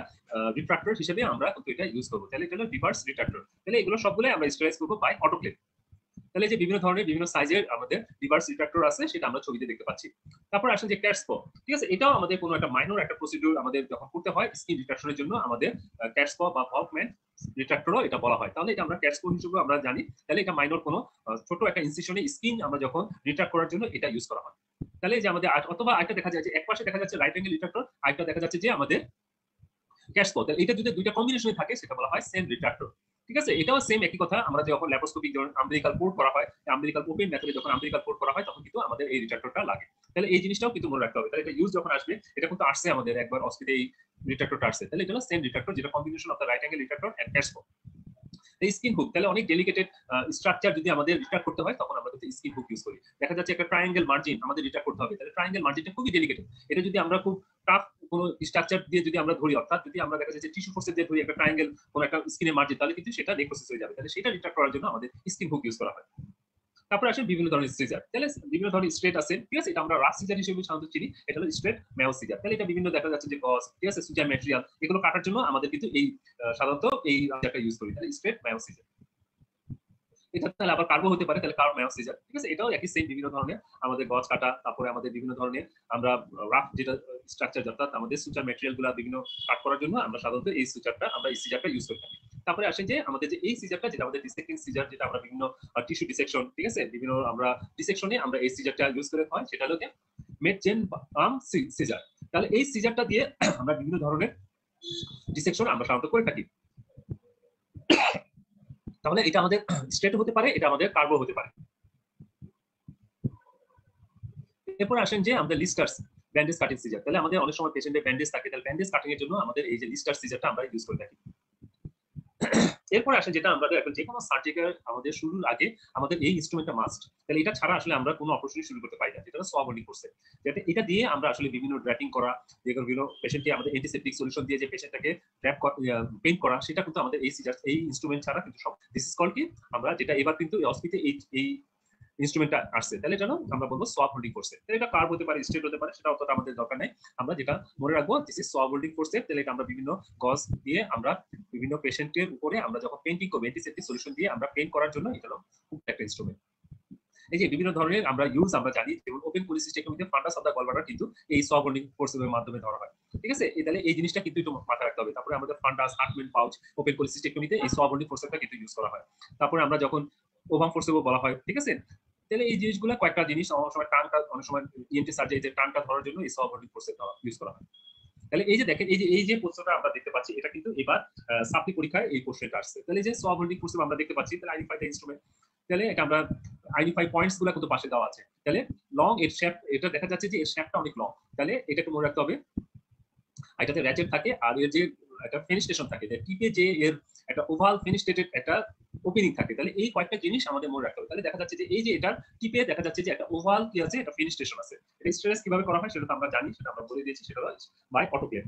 রিট্রাক্টর হিসেবে আমরা কিন্তু এটা ইউজ করবো। তাহলে এটা হলো রিভার্স রিট্রাক্টর। তাহলে এগুলো সবগুলো আমরা স্টেরাইজ করবো বাই অটোক্লেভ। তাহলে যে বিভিন্ন ধরনের বিভিন্ন সাইজের আমাদের রিভার্স রিট্রাক্টর আছে সেটা আমরা ছবিতে দেখতে পাচ্ছি। তারপর আসেন যে ক্যাটস্প, ঠিক আছে, এটাও আমাদের কোনো একটা মাইনর একটা প্রসিডিউর আমাদের যখন করতে হয় স্কিন রিট্রাকশনের জন্য আমাদের ক্যাটস্প বা ভলকম্যান রিট্রাক্টরও এটা বলা হয়, তাহলে এটা আমরা ক্যাটস্প হিসেবে আমরা জানি। তাহলে এটা মাইনর কোনো ছোট একটা ইনসিশনে স্কিন আমরা যখন রিট্রাক্ট করার জন্য এটা ইউজ করা হয়। তাহলে যে আমাদের অথবা আরেকটা দেখা যায় যে এক পাশে দেখা যাচ্ছে রাইট অ্যাঙ্গেল রিট্রাক্টর, আরেকটা দেখা যাচ্ছে যে আমাদের ক্যাটস্প, তাহলে এটা যদি দুইটা কম্বিনেশনে থাকে সেটা বলা হয় সেম রিট্রাক্টর, ঠিক আছে, এটাও সেম একই কথা। আমরা যখন ল্যাপারোস্কোপিক যখন আম্বিলিকাল পোর্ট করা হয়, আম্বিলিকাল ওপেন মেথডে যখন আম্বিলিকাল পোর্ট করা হয় তখন কিন্তু আমাদের এই রিট্রাক্টরটা লাগে। তাহলে এই জিনিসটাও কিন্তু মনে রাখতে হবে। তাহলে এটা ইউজ যখন আসবে, এটা কিন্তু আসছে আমাদের একবার অস্পিতে এই রিট্রাক্টরটা আসছে, তাহলে এটা হলো সেম রিট্রাক্টর, যেটা combination of the right angle retractor and cat's paw. Skin hook, তাহলে অনেক ডেলিকেটেড স্ট্রাকচার যদি আমাদের রিট্রাক্ট করতে হয় তখন আমরা কিন্তু স্কিন হুক ইউজ করি। দেখা যাচ্ছে একটা ট্রায়াঙ্গেল মার্জিন আমাদের রিট্রাক্ট করতে হবে, তাহলে ট্রায়াঙ্গেল মার্জিনটা খুবই ডেলিকেটেড, এটা যদি আমরা খুব টাফ কোনো স্ট্রাকচার দিয়ে যদি আমরা ধরি, অর্থাৎ যদি আমরা দেখা যাচ্ছে টিস্যু ফোর্সে দিয়ে ধরি একটা ট্রায়াঙ্গেল কোনো একটা স্কিনের মার্জিন, তাহলে কিন্তু সেটা নেক্রোসিস হয়ে যাবে, তাহলে সেটা রিট্রাক্ট করার জন্য আমাদের স্কিন হুক ইউজ করা হয়। তারপর আসে বিভিন্ন ধরনের সিজার, তাহলে বিভিন্ন ধরনের স্ট্রেট আছে, ঠিক আছে, এটা আমরা রাফ সিজার হিসেবে সাধারণত চিনি, এটা হলো স্ট্রেট ম্যাও সিজার। তাহলে এটা বিভিন্ন দেখা যাচ্ছে যে গজ, ঠিক আছে, সুজার ম্যাটেরিয়াল এগুলো কাটার জন্য আমাদের কিন্তু এই সাধারণত এই সিজারটা ইউজ করি, তাহলে স্ট্রেট ম্যাও সিজার। এটা তাহলে আবার কার্বো হতে পারে, তাহলে কার্ব মায়োস সিজার, ঠিক আছে। এটাও একই সেম বিভিন্ন ধরনের আমাদের গজ কাটা, তারপরে আমাদের বিভিন্ন ধরনের আমরা রাফ যেটা স্ট্রাকচার, অর্থাৎ আমাদের সুচার ম্যাটেরিয়াল গুলা বিভিন্ন কাট করার জন্য আমরা সাধারণত এই সুচারটা আমরা এই সিজারটা ইউজ করে থাকি। তারপরে আসে যে আমাদের যে এই সিজারটা যেটা আমাদের ডিসেক্টিং সিজার, যেটা আমরা বিভিন্ন টিস্যু ডিসেকশন, ঠিক আছে, বিভিন্ন আমরা ডিসেকশনে আমরা এই সিজারটা ইউজ করে হয়, সেটা হলো মেডজেন আর্ম সিজার। তাহলে এই সিজারটা দিয়ে আমরা বিভিন্ন ধরনের ডিসেকশন আমরা সাধারণত করে থাকি। তাহলে এটা আমাদের স্ট্রেট হতে পারে, এটা আমাদের কার্বো হতে পারে। এরপর আসেন যে আমাদের লিস্টার্স ব্যান্ডেজ কাটিং সিজার। তাহলে আমাদের অনেক সময় পেশেন্টের ব্যান্ডেজ থাকে, তাহলে ব্যান্ডেজ কাটিং এর জন্য আমাদের এই যে লিস্টার সিজারটা আমরা ইউজ করে থাকি। এরপর আসে যেটা আমরা এখন যে কোনো সার্জিক্যাল আমাদের শুরুর আগে আমাদের এই ইনস্ট্রুমেন্টটা মাস্ট। তাহলে এটা ছাড়া আসলে আমরা কোনো অপারেশন শুরু করতে পারি না, যেটা সোয়া বন্ডিং করছে। যাতে এটা দিয়ে আমরা আসলে বিভিন্ন ড্র্যাপিং করা, যেগুলো পেশেন্টকে আমাদের অ্যান্টিসেপটিক সলিউশন দিয়ে যে পেশেন্টটাকে ড্র্যাপ পেইন্ট করা, সেটা কিন্তু আমাদের এই সিজার এই ইনস্ট্রুমেন্ট ছাড়া কিন্তু সব। দিস ইজ কল্ড কি আমরা যেটা এবার কিন্তু হসপিটালে এই ইনস্ট্রুমেন্টটা আসছে, তাহলে জানো আমরা বলবো সোয়া হোল্ডিং ফোর্সে। তাহলে এটা কার্ভ হতে পারে, স্ট্রেট হতে পারে, সেটা অতটা আমাদের দরকার নেই। আমরা যেটা মনে রাখবো দিস ইজ সোয়া হোল্ডিং ফোর্সে। তাহলে এটা আমরা বিভিন্ন গজ দিয়ে আমরা বিভিন্ন পেশেন্টের উপরে আমরা যখন পেইন্টিং করবো অ্যান্টিসেপটিক সলিউশন দিয়ে আমরা পেইন্ট করার জন্য এটা হলো খুব একটা ইনস্ট্রুমেন্ট। এই যে বিভিন্ন ধরনের আমরা ইউজ আমরা জানি, যেমন ওপেন পলিসিস্টেক্টমিতে ফান্ডাস অফ দ্য গলব্লাডার কিন্তু এই সোয়া হোল্ডিং ফোর্সের মাধ্যমে ধরা হয়, ঠিক আছে। তাহলে এই জিনিসটা কিন্তু একটু মাথায় রাখতে হবে। তারপরে আমাদের ফান্ডাস, হার্টম্যান পাউচ, ওপেন পলিসিস্টেক্টমিতে এই সোয়া হোল্ডিং ফোর্সটা কিন্তু ইউজ করা হয়। তারপরে আমরা যখন ওভাম ফোর্সেবল বলা হয়, ঠিক আছে। তাহলে এই জিনিসগুলো কয়েকটা জিনিস, অনেক সময় টানটা, অনেক সময় ইএনটি সার্জারি যে টানটা ধরার জন্য এই সোয়া হোল্ডিং ফোর্সের ইউজ করা হয়। তাহলে এই যে দেখেন এই যে পোস্টারটা আমরা দেখতে পাচ্ছি, এটা কিন্তু এবার সাপ্লি পরীক্ষায় এই কোশ্চেনটা আসছে। তাহলে যে সোয়া হোল্ডিং ফোর্স আমরা দেখতে পাচ্ছি, তাহলে আইডেন্টিফাই দ্য ইনস্ট্রুমেন্ট। তাহলে এটা আমরা আইডেন্টিফাই পয়েন্টস গুলো কিন্তু পাশে দেওয়া আছে। তাহলে লং এর শেপ, এটা দেখা যাচ্ছে যে এর শেপটা অনেক লং। তাহলে এটাকে মনে রাখতে হবে, এটাতে র্যাচেট থাকে, আর এর যে একটা ফেনিস্টেশন থাকে, টিপে যে এর একটা ওভাল ফেনিস্টেটেড একটা ওপেনিং থাকে। তাহলে এই কয়েকটা জিনিস আমাদের মনে রাখতে হবে। তাহলে দেখা যাচ্ছে যে এই যে এটা টিপে দেখা যাচ্ছে যে একটা ওভাল কি আছে, একটা ফেনিস্টেশন আছে। এটা স্ট্রেস কিভাবে করা হয় সেটা তো আমরা জানি, সেটা আমরা বলে দিয়েছি, সেটা হলো বাই অটোক্লেভ।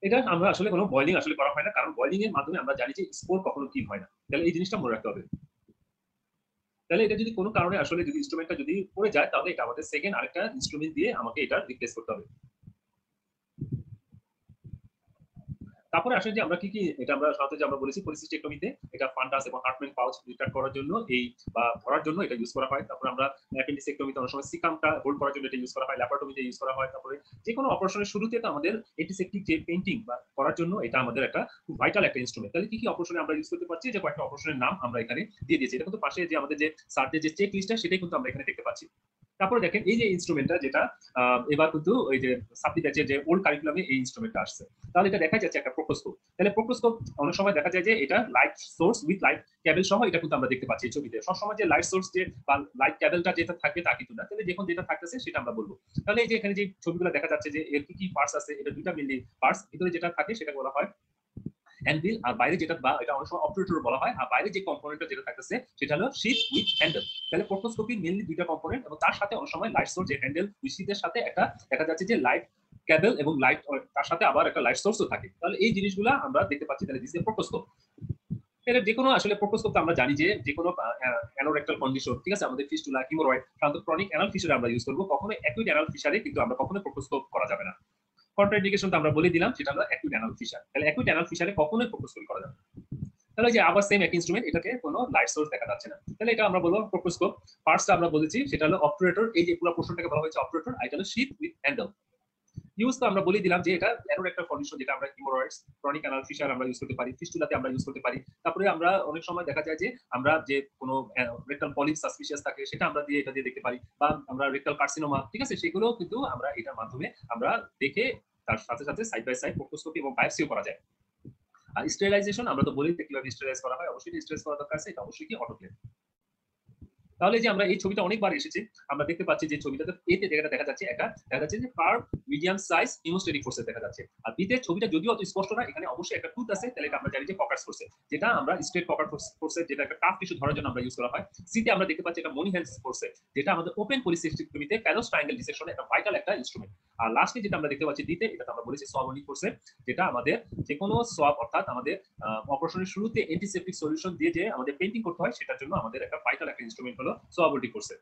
এটা আমরা আসলে কোনো বয়লিং আসলে করা হয় না, কারণ বয়লিং এর মাধ্যমে আমরা জানি যে স্কোর কখনো কি হয় না। তাহলে এই জিনিসটা মনে রাখতে হবে। তাহলে এটা যদি কোনো কারণে আসলে যদি ইনস্ট্রুমেন্টটা যদি পড়ে যায়, তাহলে এটা আমাদের সেকেন্ড আরেকটা ইনস্ট্রুমেন্ট দিয়ে আমাকে এটা রিপ্লেস করতে হবে। তারপরে আসলে যে আমরা কি কি এটা আমরা সাথে যে আমরা বলেছি পলিসিস্টেক্টমিতে এটা ফান্ডাস এবং হার্টম্যান পাউচ রিটার্ন করার জন্য এই বা ধরার জন্য এটা ইউজ করা হয়। তারপরে আমরা অ্যাপেন্ডিসেক্টমিতে অনেক সময় সিকামটা হোল্ড করার জন্য এটা ইউজ করা হয়, ল্যাপারটমিতে ইউজ করা হয়। তারপরে যে কোনো অপারেশনের শুরুতে তো আমাদের অ্যান্টিসেপ্টিক যে পেইন্টিং বা করার জন্য এটা আমাদের একটা খুব ভাইটাল একটা ইনস্ট্রুমেন্ট। তাহলে কি কি অপারেশনে আমরা ইউজ করতে পারছি, যে কয়েকটা অপারেশনের নাম আমরা এখানে দিয়ে দিয়েছি। এটা কিন্তু পাশে যে আমাদের যে সার্টের যে চেক লিস্টটা সেটাই কিন্তু আমরা এখানে দেখতে পাচ্ছি। তারপরে দেখেন এই যে ইনস্ট্রুমেন্টটা যেটা এবার কিন্তু ওই যে সাপ্লি ব্যাচের যে ওল্ড কারিকুলামে এই ইনস্ট্রুমেন্টটা আসছে। তাহলে এটা দেখা যাচ্ছে একটা প্রোক্টোস্কোপ। তাহলে প্রোক্টোস্কোপ অনেক সময় দেখা যায় যে এটা light source with light cable সহ এটা কিন্তু আমরা দেখতে পাচ্ছি এই ছবিতে। সবসময় যে লাইট সোর্স যে বা লাইট ক্যাবেলটা যেটা থাকবে তা কিন্তু না। তাহলে যখন যেটা থাকতেছে সেটা আমরা বলবো। তাহলে এই যে এখানে যে ছবিগুলো দেখা যাচ্ছে যে এর কি কি পার্টস আছে, এটা দুইটা মেইনলি পার্টস। ভিতরে যেটা থাকে সেটা বলা হয় হ্যান্ডেল, আর বাইরে যেটা বা এটা অনেক সময় অপারেটর বলা হয়, আর বাইরে যে কম্পোনেন্টটা যেটা থাকতেছে সেটা হলো শীট উইথ হ্যান্ডেল। তাহলে প্রোক্টোস্কোপির মেইনলি দুইটা কম্পোনেন্ট, এবং তার সাথে অনেক সময় লাইট সোর্স যে হ্যান্ডেল উইথ শীটের সাথে একটা দেখা যাচ্ছে যে লাইট ক্যাবেল এবং লাইট, তার সাথে আবার একটা লাইট সোর্সও থাকে। তাহলে এই জিনিসগুলো আমরা দেখতে পাচ্ছি। তাহলে দিস ইজ প্রোক্টোস্কোপ। এটা যে কোনো আসলে প্রোক্টোস্কোপ আমরা জানি যে কোনো অ্যানোরেক্টাল কন্ডিশন, ঠিক আছে, আমাদের ফিস্টুলা, হিমোরয়েড, সাধারণত ক্রনিক অ্যানাল ফিশারে আমরা ইউজ করবো। কখনো অ্যাকুইট অ্যানাল ফিশারে কিন্তু আমরা কখনো প্রোক্টোস্কোপ করা যাবে না। কন্ট্রাইন্ডিকেশন তো আমরা বলে দিলাম, সেটা হলো অ্যাকুইট অ্যানাল ফিশার। তাহলে অ্যাকুইট অ্যানাল ফিশারে কখনোই প্রোক্টোস্কোপ করা যাবে না। তাহলে যে আবার সেম এক ইনস্ট্রুমেন্ট, এটাকে কোনো লাইট সোর্স দেখা যাচ্ছে না। তাহলে এটা আমরা বলবো প্রোক্টোস্কোপ। পার্টসটা আমরা বলেছি সেটা হলো অপারেটর, এই যে পুরো পোর্শনটাকে বলা হয়েছে অপারেটর, আর এটা হলো শীট উইথ হ্যান্ডেল। ইউজ তো আমরা বলে দিলাম যে এটা এরর একটা কন্ডিশন, যেটা আমরা হিমোরয়েডস, ক্রনিক অ্যানাল ফিশার আমরা ইউজ করতে পারি, ফিস্টুলাতে আমরা ইউজ করতে পারি। তারপরে আমরা অনেক সময় দেখা যায় যে আমরা যে কোনো রেক্টাল পলিপ সাসপিশিয়াস থাকে সেটা আমরা দিয়ে এটা দিয়ে দেখতে পারি, বা আমরা রেক্টাল কার্সিনোমা, ঠিক আছে, সেগুলো কিন্তু আমরা এটার মাধ্যমে আমরা দেখে তার সাথে সাথে সাইড বাই সাইড প্রোক্টোস্কোপি এবং বায়োপসিও করা যায়। আর স্টেরিলাইজেশন আমরা তো বলি কিভাবে স্টেরিলাইজ করা হয়, অবশ্যই স্টেরিলাইজ করা দরকার আছে, এটা অবশ্যই কি অটোক্লেভ। তাহলে যে আমরা এই ছবিটা অনেকবার এসেছি, আমরা দেখতে পাচ্ছি যে ছবিটাতে এতে যেটা দেখা যাচ্ছে একটা দেখা যাচ্ছে যে কার্ভ মিডিয়াম সাইজ হিমোস্ট্যাটিক ফোর্সে দেখা যাচ্ছে। আর বিতে ছবিটা যদিও অত স্পষ্ট না, এখানে অবশ্যই একটা টুথ আছে, তাহলে এটা আমরা জানি যে ককার্স ফোর্সে, যেটা আমরা স্ট্রেট ককার ফোর্সে, যেটা একটা টাফ টিস্যু ধরার জন্য আমরা ইউজ করা হয়। সিতে আমরা দেখতে পাচ্ছি এটা মনিহেন্স ফোর্সে, যেটা আমাদের ওপেন পলিসিস্টেক্টমিতে প্যালোস ট্রায়াঙ্গেল ডিসেকশনে একটা ভাইটাল একটা ইনস্ট্রুমেন্ট। আর লাস্টে যেটা আমরা দেখতে পাচ্ছি দিতে, এটা আমরা বলেছি সোয়াবনিক ফোর্সে, যেটা আমাদের যে কোনো সোয়াব, অর্থাৎ আমাদের অপারেশনের শুরুতে অ্যান্টিসেপ্টিক সলিউশন দিয়ে যে আমাদের পেইন্টিং করতে হয়, সেটার জন্য আমাদের একটা ভাইটাল একটা ইনস্ট্রুমেন্ট হলো সোয়াবনিক ফোর্সে।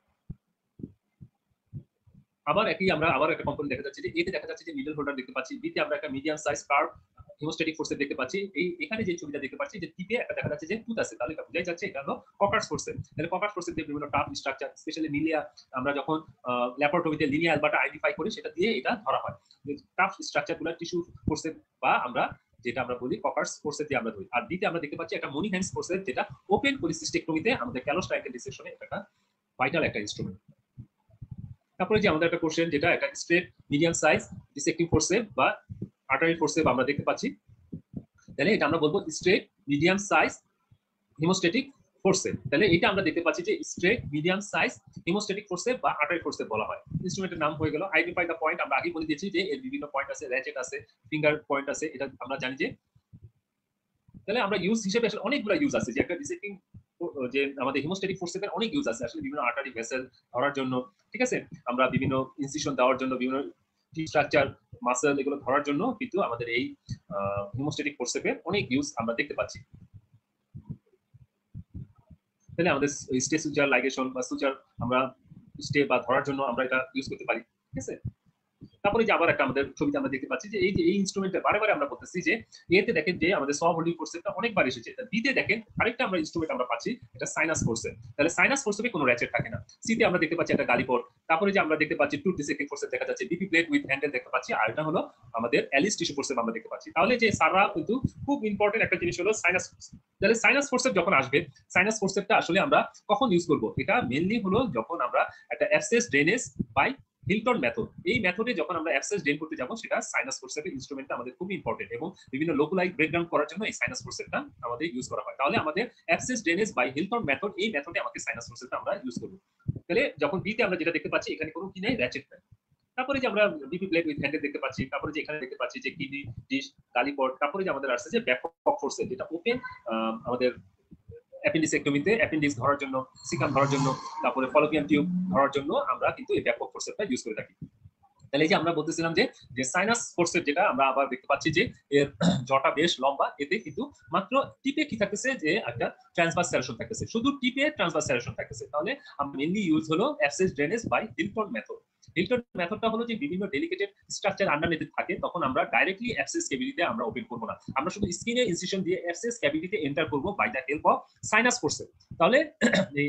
আবার একই আমরা আবার একটা কম্পোনেন্ট দেখা যাচ্ছে যে এতে দেখা যাচ্ছে যে মিডল হোল্ডার দেখতে পাচ্ছি, বিতে আমরা একটা medium size curve haemostatic forcep দেখতে পাচ্ছি। এই এখানে যে ছবিটা দেখতে পাচ্ছি যে টিপে একটা দেখা যাচ্ছে যে টুথ আছে, তাহলে এটা বোঝাই যাচ্ছে এটা হলো ককার্স ফোর্সেপ। তাহলে ককার্স ফোর্সেপ দিয়ে বিভিন্ন টাফ স্ট্রাকচার, স্পেশালি লিনিয়া, আমরা যখন ল্যাপারোটমিতে লিনিয়া অ্যালবাটা আইডেন্টিফাই করি সেটা দিয়ে এটা ধরা হয়। টাফ স্ট্রাকচারগুলো টিস্যু ফোর্সেপ বা আমরা যেটা আমরা বলি ককার্স ফোর্সেপ দিয়ে আমরা ধরি। আর দিতে আমরা দেখতে পাচ্ছি একটা মনি হ্যান্ডস ফোর্সেপ, যেটা ওপেন পলিসিস্টেক্টমিতে আমাদের ক্যালোস ট্রায়াঙ্গেল ডিসেকশনে একটা ভাইটাল একটা ইনস্ট্রুমেন্ট। তারপরে যে আমাদের একটা কোশ্চেন যেটা একটা straight medium size dissecting forcep বা আর্টারি ফোর্সেপ আমরা দেখতে পাচ্ছি, তাহলে এটা আমরা বলবো straight medium size haemostatic forcep. তাহলে এটা আমরা দেখতে পাচ্ছি যে straight medium size haemostatic forcep বা আর্টারি ফোর্সেপ বলা হয়। ইনস্ট্রুমেন্টের নাম হয়ে গেল। আইডেন্টিফাই দ্য পয়েন্ট, আমরা আগে বলে দিয়েছি যে এর বিভিন্ন পয়েন্ট আছে, র্যাচেট আছে, ফিঙ্গার পয়েন্ট আছে, এটা আমরা জানি যে। তাহলে আমরা ইউজ হিসেবে আসলে অনেকগুলো ইউজ আছে, যে একটা ডিসেক্টিং যে আমাদের হিমোস্ট্যাটিক ফোর্সেপের অনেক ইউজ আছে আসলে, বিভিন্ন আর্টারি ভেসেল ধরার জন্য, ঠিক আছে, আমরা বিভিন্ন ইনসিশন দেওয়ার জন্য, বিভিন্ন স্ট্রাকচার মাসল এগুলো ধরার জন্য কিন্তু আমাদের এই হিমোস্ট্যাটিক ফোর্সেপের অনেক ইউজ আমরা দেখতে পাচ্ছি। তাহলে আমাদের স্টে সুচার লাইগেশন বা সুচার আমরা স্টে বা ধরার জন্য আমরা এটা ইউজ করতে পারি, ঠিক আছে। তারপরে যে আবার একটা আমাদের ছবিতে আমরা দেখতে পাচ্ছি যে এই ইনস্ট্রুমেন্টে বারে বারে আমরা বলতেছি যে এতে দেখেন যে আমাদের সব হোল্ডিং ফোর্সেপটা অনেকবার এসেছে, বিতে দেখেন আরেকটা আমরা ইনস্ট্রুমেন্ট আমরা পাচ্ছি, এটা সাইনাস ফোর্সেপ। তাহলে সাইনাস ফোর্সেপে কোনো র্যাচেট থাকে না। সিতে আমরা দেখতে পাচ্ছি একটা গালিপট। তারপরে যে আমরা দেখতে পাচ্ছি টু ডিসেক্টিং ফোর্সেপ দেখা যাচ্ছে, বিপি প্লেট উইথ হ্যান্ডেল দেখতে পাচ্ছি, আর এটা হলো আমাদের অ্যালিস টিস্যু ফোর্সেপ আমরা দেখতে পাচ্ছি। তাহলে যে সারা কিন্তু খুব ইম্পর্টেন্ট একটা জিনিস হলো সাইনাস ফোর্সেপ। তাহলে সাইনাস ফোর্সেপ যখন আসবে, সাইনাস ফোর্সেপটা আসলে আমরা কখন ইউজ করব? এটা মেইনলি হলো যখন আমরা একটা abscess drainage by Hilton method, এই মেথডে যখন আমরা অ্যাবসেস ড্রেন করতে যাব, সেটা সাইনাস ফোর্সেপের ইনস্ট্রুমেন্টটা আমাদের খুবই ইম্পর্টেন্ট, এবং বিভিন্ন লোকালাইজ ব্রেকডাউন করার জন্য এই সাইনাস ফোর্সেপটা আমাদের ইউজ করা হয়। তাহলে আমাদের abscess drainage by Hilton method, এই মেথডে আমাকে সাইনাস ফোর্সেপটা আমরা ইউজ করব। তাহলে যখন বিতে আমরা যেটা দেখতে পাচ্ছি, এখানে কোনো কি নাই, র্যাচেট নাই। তারপরে যে আমরা বিপি প্লেট উইথ হ্যান্ডেল দেখতে পাচ্ছি, তারপরে যে এখানে দেখতে পাচ্ছি যে কিডনি ডিশ গালিপট, তারপরে যে আমাদের আসছে যে ব্যাপক ফোর্সেপ, যেটা ওপেন আমাদের অ্যাপেন্ডিসেক্টমিতে অ্যাপেন্ডিক্স ধরার জন্য, সিকাম ধরার জন্য, তারপরে ফলোপিয়ান টিউব ধরার জন্য আমরা কিন্তু এই ব্যাপক ফোর্সেপটা ইউজ করে থাকি। তাহলে এই যে আমরা বলতেছিলাম যে সাইনাস ফোর্সেপ, যেটা আমরা আবার দেখতে পাচ্ছি যে এর জটা বেশ লম্বা, এতে কিন্তু মাত্র টিপে কি থাকতেছে, যে একটা ট্রান্সভার্স সেরেশন থাকতেছে, শুধু টিপে ট্রান্সভার্স সেরেশন থাকতেছে। তাহলে আমরা মেইনলি ইউজ হলো abscess drainage by Hilton method. Hilton মেথডটা হলো যে বিভিন্ন ডেলিকেটেড স্ট্রাকচার আন্ডারনেথে থাকে, তখন আমরা ডাইরেক্টলি অ্যাবসেস ক্যাভিটিতে আমরা ওপেন করব না, আমরা শুধু স্কিনে ইনসিশন দিয়ে অ্যাবসেস ক্যাভিটিতে এন্টার করব by the help of sinus forcep. তাহলে এই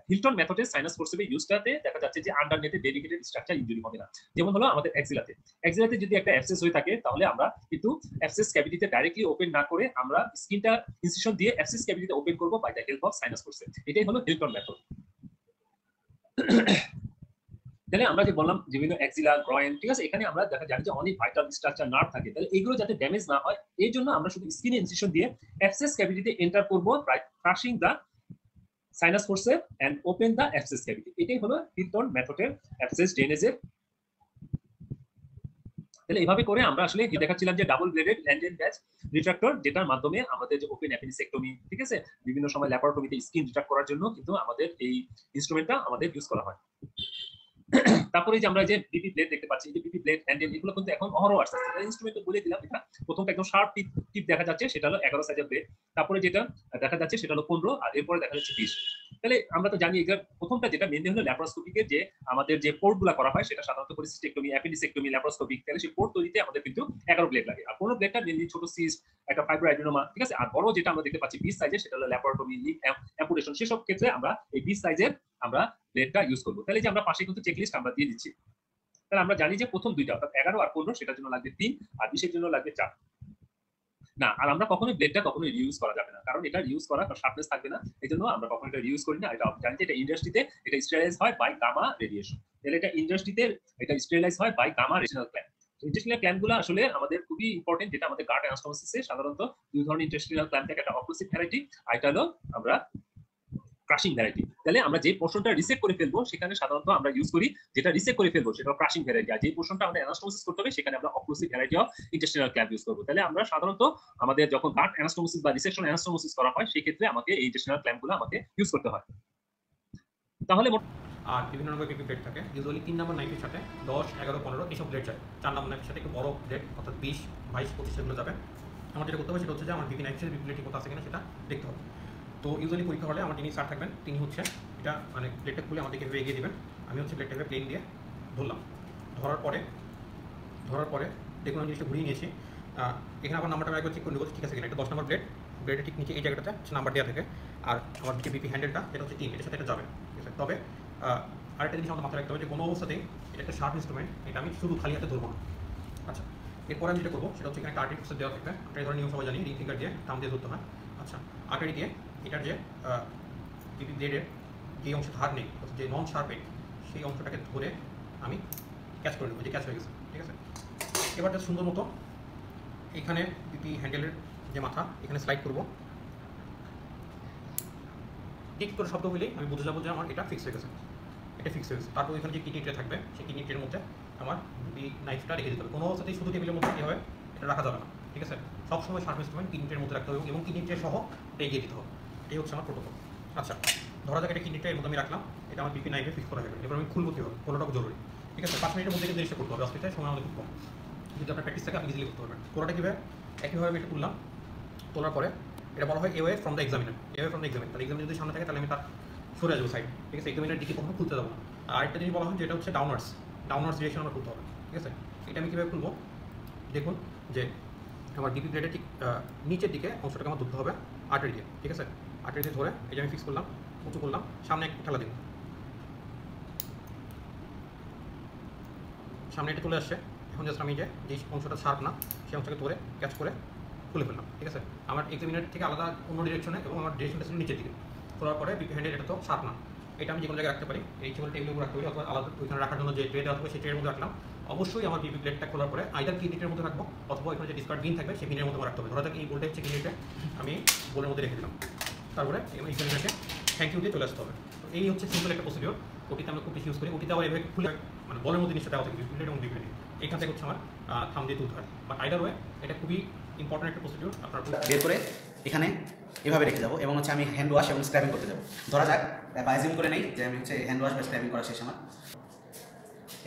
হিলটন মেথডে সাইনাস ফোর্সেপের ইউজটাতে দেখা যাচ্ছে যে আন্ডারনেথে ডেডিকেটেড স্ট্রাকচার ইনজুরি হবে না। যেমন হলো আমাদের এক্সিলাতে যদি একটা অ্যাবসেস হয়ে থাকে, তাহলে আমরা কিন্তু অ্যাবসেস ক্যাভিটিতে ডাইরেক্টলি ওপেন না করে আমরা স্কিনটা ইনসিশন দিয়ে অ্যাবসেস ক্যাভিটিতে ওপেন করব by the help of sinus forcep. এটাই হলো হিলটন মেথড। তাহলে আমরা যে বললাম বিভিন্ন এক্সিলা, গ্রয়েন, ঠিক আছে, এখানে আমরা দেখা জানি যে অনেক ভাইটাল স্ট্রাকচার নার্ভ থাকে, তাহলে এগুলো যাতে ড্যামেজ না হয়, এই জন্য আমরা শুধু স্কিনে ইনসিশন দিয়ে অ্যাবসেস ক্যাভিটিতে এন্টার করব by crushing the sinus forcep and open the abscess cavity. এটাই হলো হিলটন মেথডের অ্যাবসেস ড্রেনেজের। তাহলে এইভাবে করে আমরা আসলে কি দেখাচ্ছিলাম যে ডাবল ব্লেডেড ল্যান্ডেন ব্যাচ রিট্রাক্টর, যেটার মাধ্যমে আমাদের যে ওপেন অ্যাপেন্ডিসেক্টমি, ঠিক আছে, বিভিন্ন সময় ল্যাপারোটমিতে স্কিন রিট্রাক্ট করার জন্য কিন্তু আমাদের এই ইনস্ট্রুমেন্টটা আমাদের ইউজ করা হয়। তারপরে যে আমরা যে বিপি প্লেট দেখতে পাচ্ছি, যে বিপি প্লেট হ্যান্ডেল, এগুলো কিন্তু এখন অহরহ আসছে। ইনস্ট্রুমেন্ট বলে দিলাম, এটা প্রথমটা একদম শার্প টিপ দেখা যাচ্ছে, সেটা হলো 11 সাইজের প্লেট। তারপরে যেটা দেখা যাচ্ছে সেটা হলো 15, আর এরপরে দেখা যাচ্ছে 20। তাহলে আমরা তো জানি এটার প্রথমটা যেটা মেইনলি হলো ল্যাপারোস্কোপিকের যে আমাদের যে পোর্টগুলো করা হয়, সেটা সাধারণত পলিসিস্টেক্টমি, অ্যাপেন্ডিসেক্টমি, ল্যাপারোস্কোপিক, তাহলে সেই পোর্ট তৈরিতে আমাদের কিন্তু 11 ব্লেড লাগে। আর 15 ব্লেডটা মেইনলি ছোট সিস্ট, একটা ফাইব্রোঅ্যাডিনোমা, ঠিক আছে, আর বড় যেটা আমরা দেখতে পাচ্ছি 20 সাইজের, সেটা হলো ল্যাপারোটমি, অ্যাম্পুটেশন, সেসব ক্ষেত্রে আমরা এই 20 সাইজের আমরা ব্লেডটা ইউজ করব। তাহলে যে আমরা পাশে কিন্তু চেকলিস্ট আমরা দিয়ে দিচ্ছি। তাহলে আমরা জানি যে প্রথম দুইটা অর্থাৎ 11 আর 15, সেটার জন্য লাগবে 3, আর 20 এর জন্য লাগবে 4 না। আর আমরা কখনোই ব্লেডটা কখনোই রিউজ করা যাবে না, কারণ এটা রিউজ করা শার্পনেস থাকবে না, এই জন্য আমরা কখনো এটা রিউজ করি না। এটা জানি যে এটা ইন্ডাস্ট্রিতে এটা স্টেরিলাইজ হয় বাই গামা রেডিয়েশন। তাহলে এটা ইন্ডাস্ট্রিতে এটা স্টেরিলাইজ হয় বাই গামা রেডিয়েশনাল ক্ল্যাম্প। ইন্টেস্টিনাল ক্ল্যাম্পগুলো আসলে আমাদের খুবই ইম্পর্টেন্ট, যেটা আমাদের গার্ড অ্যানাস্টোমোসিসে সাধারণত দুই ধরনের ইন্টেস্টিনাল ক্ল্যাম্প থাকে, একটা অক্লুসিভ ভ্যারাইটি, আর এটা হলো আমরা ক্রাশিং ভ্যারাইটি। তাহলে আমরা যে পোর্শনটা রিসেক্ট করে ফেলবো, সেখানে সাধারণত আমরা ইউজ করি যেটা রিসেক্ট করে ফেলবো সেটা ক্রাশিং ভ্যারাইটি, আর যে পোর্শনটা আমরা অ্যানাস্টোমোসিস করতে হবে, সেখানে আমরা occlusive variety of intestinal clamp use করবো। তাহলে আমরা সাধারণত আমাদের যখন গার্ড অ্যানাস্টোমোসিস বা রিসেকশন অ্যানাস্টোমোসিস করা হয়, সেই ক্ষেত্রে আমাকে এই ইন্টেস্টিনাল ক্ল্যাম্পগুলো আমাকে ইউজ করতে হয়। তাহলে আর বিভিন্ন রকমের পিপি ব্লেড থাকে, ইউজুয়ালি 3 নম্বর নাইফের সাথে 10, 11, 15 এইসব ব্লেড যায়। 4 নম্বর নাইফের সাথে একটু বড় ব্লেড অর্থাৎ 20, 22, 25 সেগুলো যাবে। আমার যেটা করতে হবে সেটা হচ্ছে যে আমার বিপি নাইফের বিপি ব্লেড ঠিক মতো আছে কিনা সেটা দেখতে হবে। তো ইউজুয়ালি পরীক্ষা হলে আমার যিনি স্যার থাকবেন, তিনি হচ্ছে এটা মানে ব্লেডটা খুলে আমাদেরকে এগিয়ে দিবেন। আমি হচ্ছে ব্লেডটাকে প্লেন দিয়ে ধরলাম, ধরার পরে দেখুন আমি জিনিসটা ঘুরিয়ে নিয়েছি। এখানে আমার নাম্বারটা আমি একবার চেক করে নেবো ঠিক আছে কিনা। এটা 10 নম্বর ব্লেডের ঠিক নিচে এই জায়গাটাতে নাম্বার দেওয়া থাকে। আর আমার যে বিপি হ্যান্ডেলটা এটা হচ্ছে 3, এটার সাথে এটা যাবে, ঠিক আছে। তবে আরেকটা জিনিস আমাদের মাথায় রাখতে হবে যে কোনো অবস্থাতেই এটা একটা শার্প ইনস্ট্রুমেন্ট, এটা আমি শুধু খালি হাতে ধরবো না। আচ্ছা, এরপরে আমি যেটা করবো সেটা হচ্ছে এখানে একটা আর্টিফিক্স দেওয়া থাকবে। এটা ধরনের নিয়ম সবাই জানি, রিং ফিঙ্গার দিয়ে থাম দিয়ে ধরতে হয়। আচ্ছা, আর্টারি দিয়ে এটার যে বিপি ব্লেডের যে অংশ ধার নেই, যে নন শার্প এন্ড, সেই অংশটাকে ধরে আমি ক্যাচ করে নেবো, যে ক্যাচ হয়ে গেছে, ঠিক আছে। এবার যা সুন্দর মতো এখানে বিপি হ্যান্ডেলের যে মাথা এখানে স্লাইড করবো, টিক করে শব্দ হলেই আমি বুঝে যাবো যে আমার এটা ফিক্স হয়ে গেছে, এটা ফিক্স হয়ে গেছে। তারপর এখানে যে কিডনি ট্রে থাকবে সেই কিডনি ট্রের মধ্যে আমার বিপি নাইফটা রেখে দিতে হবে। কোনো অবস্থাতেই শুধু টেবিলের মধ্যে কী হবে এটা রাখা যাবে না, ঠিক আছে। সবসময় শার্প ইনস্ট্রুমেন্ট কিডনি ট্রের মধ্যে রাখতে হবে এবং কিডনি ট্রে সহ এগিয়ে দিতে হবে। এই হচ্ছে আমার প্রোটোকল। আচ্ছা, ধরা যাক এটা কিডনি ট্রে এর মধ্যে আমি রাখলাম, এটা আমার বিপি নাইফে ফিক্স করা হয়ে গেল। এবার আমি খুলবো কীভাবে, কোনোটাও জরুরি, ঠিক আছে। 5 মিনিটের মধ্যে কিন্তু জিনিসটা করতে হবে, হসপিটালে সময় আমাদের খুব কম। যদি আপনার প্র্যাকটিস থাকে আপনি ইজিলি করতে পারবেন। কোনোটা কীভাবে, একইভাবে আমি এটা তুললাম, তোলার পরে এটা বলা হয় away from the examiner, away from the examiner. তাহলে এক্সামিনার যদি সামনে থাকে তাহলে আমি তার সরে আসবো সাইড, ঠিক আছে। এক্সামিনার দিকে কখনো খুলতে যাবো না। আর আরেকটা জিনিস বলা হয় যেটা হচ্ছে ডাউনার্স ডিরেকশন আমরা খুলতে হবে, ঠিক আছে। এটা আমি কীভাবে খুলবো, দেখুন যে আমার ডিপি প্লেটের ঠিক নিচের দিকে অংশটাকে আমার ধরতে হবে আর্টারি দিয়ে, ঠিক আছে। আর্টারি দিয়ে ধরে এই যে আমি ফিক্স করলাম, উঁচু করলাম, সামনে একটু ঠেলা দিব, সামনে এটা চলে আসছে। এখন জাস্ট আমি যে অংশটা শার্প না সেই অংশটাকে ধরে ক্যাচ করে খুলে ফেললাম, ঠিক আছে। আমার এক্সামিনার থেকে আলাদা অন্য ডিরেকশনে এবং আমার ডিরেকশনটা ছিল নিচের দিকে। খোলার পরে বিপি হ্যান্ডেল এটা তো শার্প না, এটা আমি যে কোনো জায়গায় রাখতে পারি। এই কেবল টেবিলের উপর রাখতে পারি অথবা আলাদা ওইখানে রাখার জন্য যে ট্রে দেওয়া থাকবে সেই ট্রের মধ্যে রাখলাম। অবশ্যই আমার বিপি প্লেটটা খোলার পরে আইদার কিডনিটের মধ্যে রাখবো অথবা এখানে যে ডিসকার্ড বিন থাকবে সেই বিনের মধ্যে রাখতে হবে। ধরা যাক এই বোলটা হচ্ছে কিডনিটে, আমি বোলের মধ্যে রেখে দিলাম। তারপরে এক্সামিনারকে থ্যাংক ইউ দিয়ে চলে আসতে হবে। তো এই হচ্ছে সিম্পল একটা প্রসিডিওর। ওটিতে আমরা খুব বেশি ইউজ করি। ওটিতে আবার এভাবে খুলে মানে বলের মধ্যে জিনিসটা দেওয়া থাকে বিপি প্লেট এবং বিপি প্লেট, এইখান থেকে হচ্ছে আমার থাম দিয়ে তুলতে হয়। বাট আইদার ওয়ে এটা খুবই ইম্পর্টেন্ট একটা প্রসিডিওর। আপনার বের করে এখানে এভাবে রেখে যাবো এবং হচ্ছে আমি হ্যান্ড ওয়াশ এবং স্ক্র্যাবিং করতে যাবো। ধরা যাক বাইজিং করে নেই যে আমি হচ্ছে হ্যান্ড ওয়াশ বা স্ক্র্যাবিং করা শেষ আমার।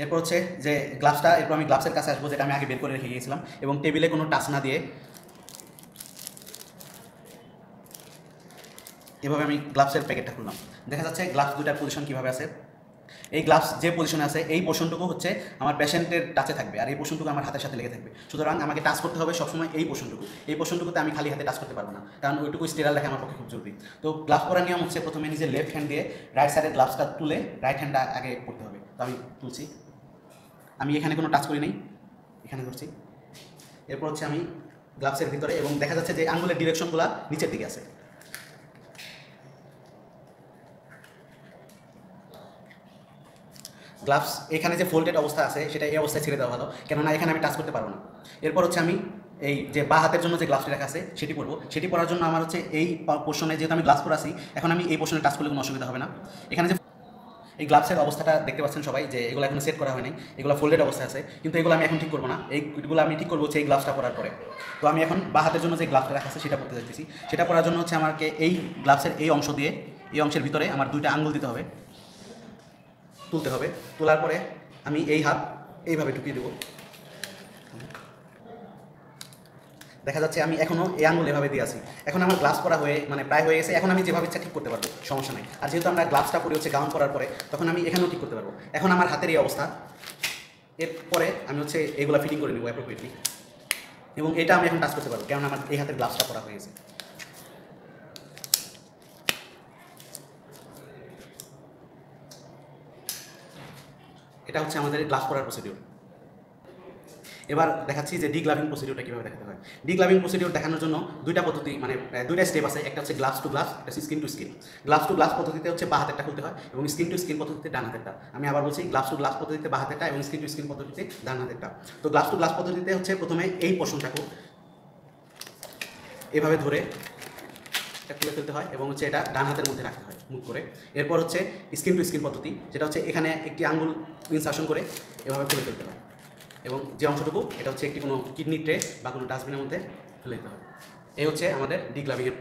এরপর হচ্ছে যে গ্লাভসটা, এরপর আমি গ্লাভসের কাছে আসবো যেটা আমি আগে বের করে রেখে গিয়েছিলাম এবং টেবিলে কোনো টাচ না দিয়ে এভাবে আমি গ্লাভসের প্যাকেটটা খুললাম। দেখা যাচ্ছে গ্লাভস দুটার পজিশন কীভাবে আছে। এই গ্লাভস যে পজিশনে আছে এই পোর্শনটুকু হচ্ছে আমার পেশেন্টের টাচে থাকবে আর এই পোর্শনটুকু আমার হাতের সাথে লেগে থাকবে। সুতরাং আমাকে টাচ করতে হবে সবসময় এই পোর্শনটুকুতে আমি খালি হাতে টাচ করতে পারবো না, কারণ ওইটুকু স্টেরাল রাখা আমার পক্ষে খুব জরুরি। তো গ্লাভস পরার নিয়ম হচ্ছে প্রথমে নিজের লেফট হ্যান্ড দিয়ে রাইট সাইডের গ্লাভসটা তুলে রাইট হ্যান্ডটা আগে পড়তে হবে। তো আমি তুলছি, আমি এখানে কোনো টাচ করি নাই, এখানে ধরছি। এরপর হচ্ছে আমি গ্লাভসের ভিতরে এবং দেখা যাচ্ছে যে আঙ্গুলের ডিরেকশনগুলো নিচের দিকে আছে। গ্লাভস এখানে যে ফোল্ডেড অবস্থা আছে সেটা এই অবস্থায় ছেড়ে দেওয়া ভালো, কেননা এখানে আমি টাচ করতে পারবো না। এরপর হচ্ছে আমি এই যে বাঁ হাতের জন্য যে গ্লাভসটি রাখা আছে সেটি পরবো। সেটি পরার জন্য আমার হচ্ছে এই পোর্শনে যেহেতু আমি গ্লাভস পরে আছি, এখন আমি এই পোর্শনে টাচ করলে কোনো অসুবিধা হবে না। এখানে যে এই গ্লাভসের অবস্থাটা দেখতে পাচ্ছেন সবাই যে এগুলো এখন সেট করা হয়নি, এগুলো ফোল্ডেড অবস্থায় আছে, কিন্তু এগুলো আমি এখন ঠিক করবো না। এইগুলো আমি ঠিক করবো হচ্ছে এই গ্লাভসটা পরার পরে। তো আমি এখন বাঁ হাতের জন্য যে গ্লাভসটা রাখা আছে সেটা পরতে যাচ্ছি। সেটা পরার জন্য হচ্ছে আমাকে এই গ্লাভসের এই অংশ দিয়ে এই অংশের ভিতরে আমার 2টা আঙ্গুল দিতে হবে, তুলতে হবে। তোলার পরে আমি এই হাত এইভাবে ঢুকিয়ে দেবো। দেখা যাচ্ছে আমি এখনও এই আঙুল এভাবে দিয়ে আসি। এখন আমার গ্লাভস পরা হয়ে মানে প্রায় হয়ে গেছে, এখন আমি যেভাবে ইচ্ছা ঠিক করতে পারবো, সমস্যা নেই। আর যেহেতু আমরা গ্লাভসটা পরে হচ্ছে গাউন করার পরে তখন আমি এখানেও ঠিক করতে পারবো। এখন আমার হাতের এই অবস্থা, এরপরে আমি হচ্ছে এগুলো ফিটিং করে নেবো অ্যাপ্রোপ্রিয়েটলি এবং এটা আমি এখন টাচ করতে পারবো, কারণ আমার এই হাতের গ্লাভসটা পরা হয়ে গেছে। এটা হচ্ছে আমাদের গ্লাভস পরার প্রসিডিওর। এবার দেখাচ্ছি যে ডিগ্লাভিং প্রসিডিওরটা কীভাবে দেখাতে হয়। ডিগ্লাভিং প্রসিডিওর দেখানোর জন্য দুইটা পদ্ধতি মানে দুইটা স্টেপ আছে। একটা হচ্ছে গ্লাভস টু গ্লাভস, একটা হচ্ছে skin to skin. Gloves to gloves পদ্ধতিতে হচ্ছে বাঁ হাতেরটা খুলতে হয় এবং স্কিন টু স্কিন পদ্ধতিতে ডান হাতেরটা। আমি আবার বলছি গ্লাভস টু গ্লাভস পদ্ধতিতে বাঁ হাতেরটা এবং স্কিন টু স্কিন পদ্ধতিতে ডান হাতেরটা। তো গ্লাভস টু গ্লাভস পদ্ধতিতে হচ্ছে প্রথমে এই পোর্শনটাকে এভাবে ধরে এটা খুলে ফেলতে হয় এবং হচ্ছে এটা ডান হাতের মধ্যে রাখতে হয় মুখ করে। এরপর হচ্ছে স্কিন টু স্কিন পদ্ধতি, যেটা হচ্ছে এখানে একটি আঙ্গুল ইনসার্শন করে এভাবে খুলে ফেলতে হয় এবং যে অংশটুকু এটা হচ্ছে একটি কোনো কিডনি ট্রে বা কোনো ডাস্টবিনের মধ্যে ফেলে দিতে হয়। এই হচ্ছে আমাদের ডিগ্লাভিংয়ের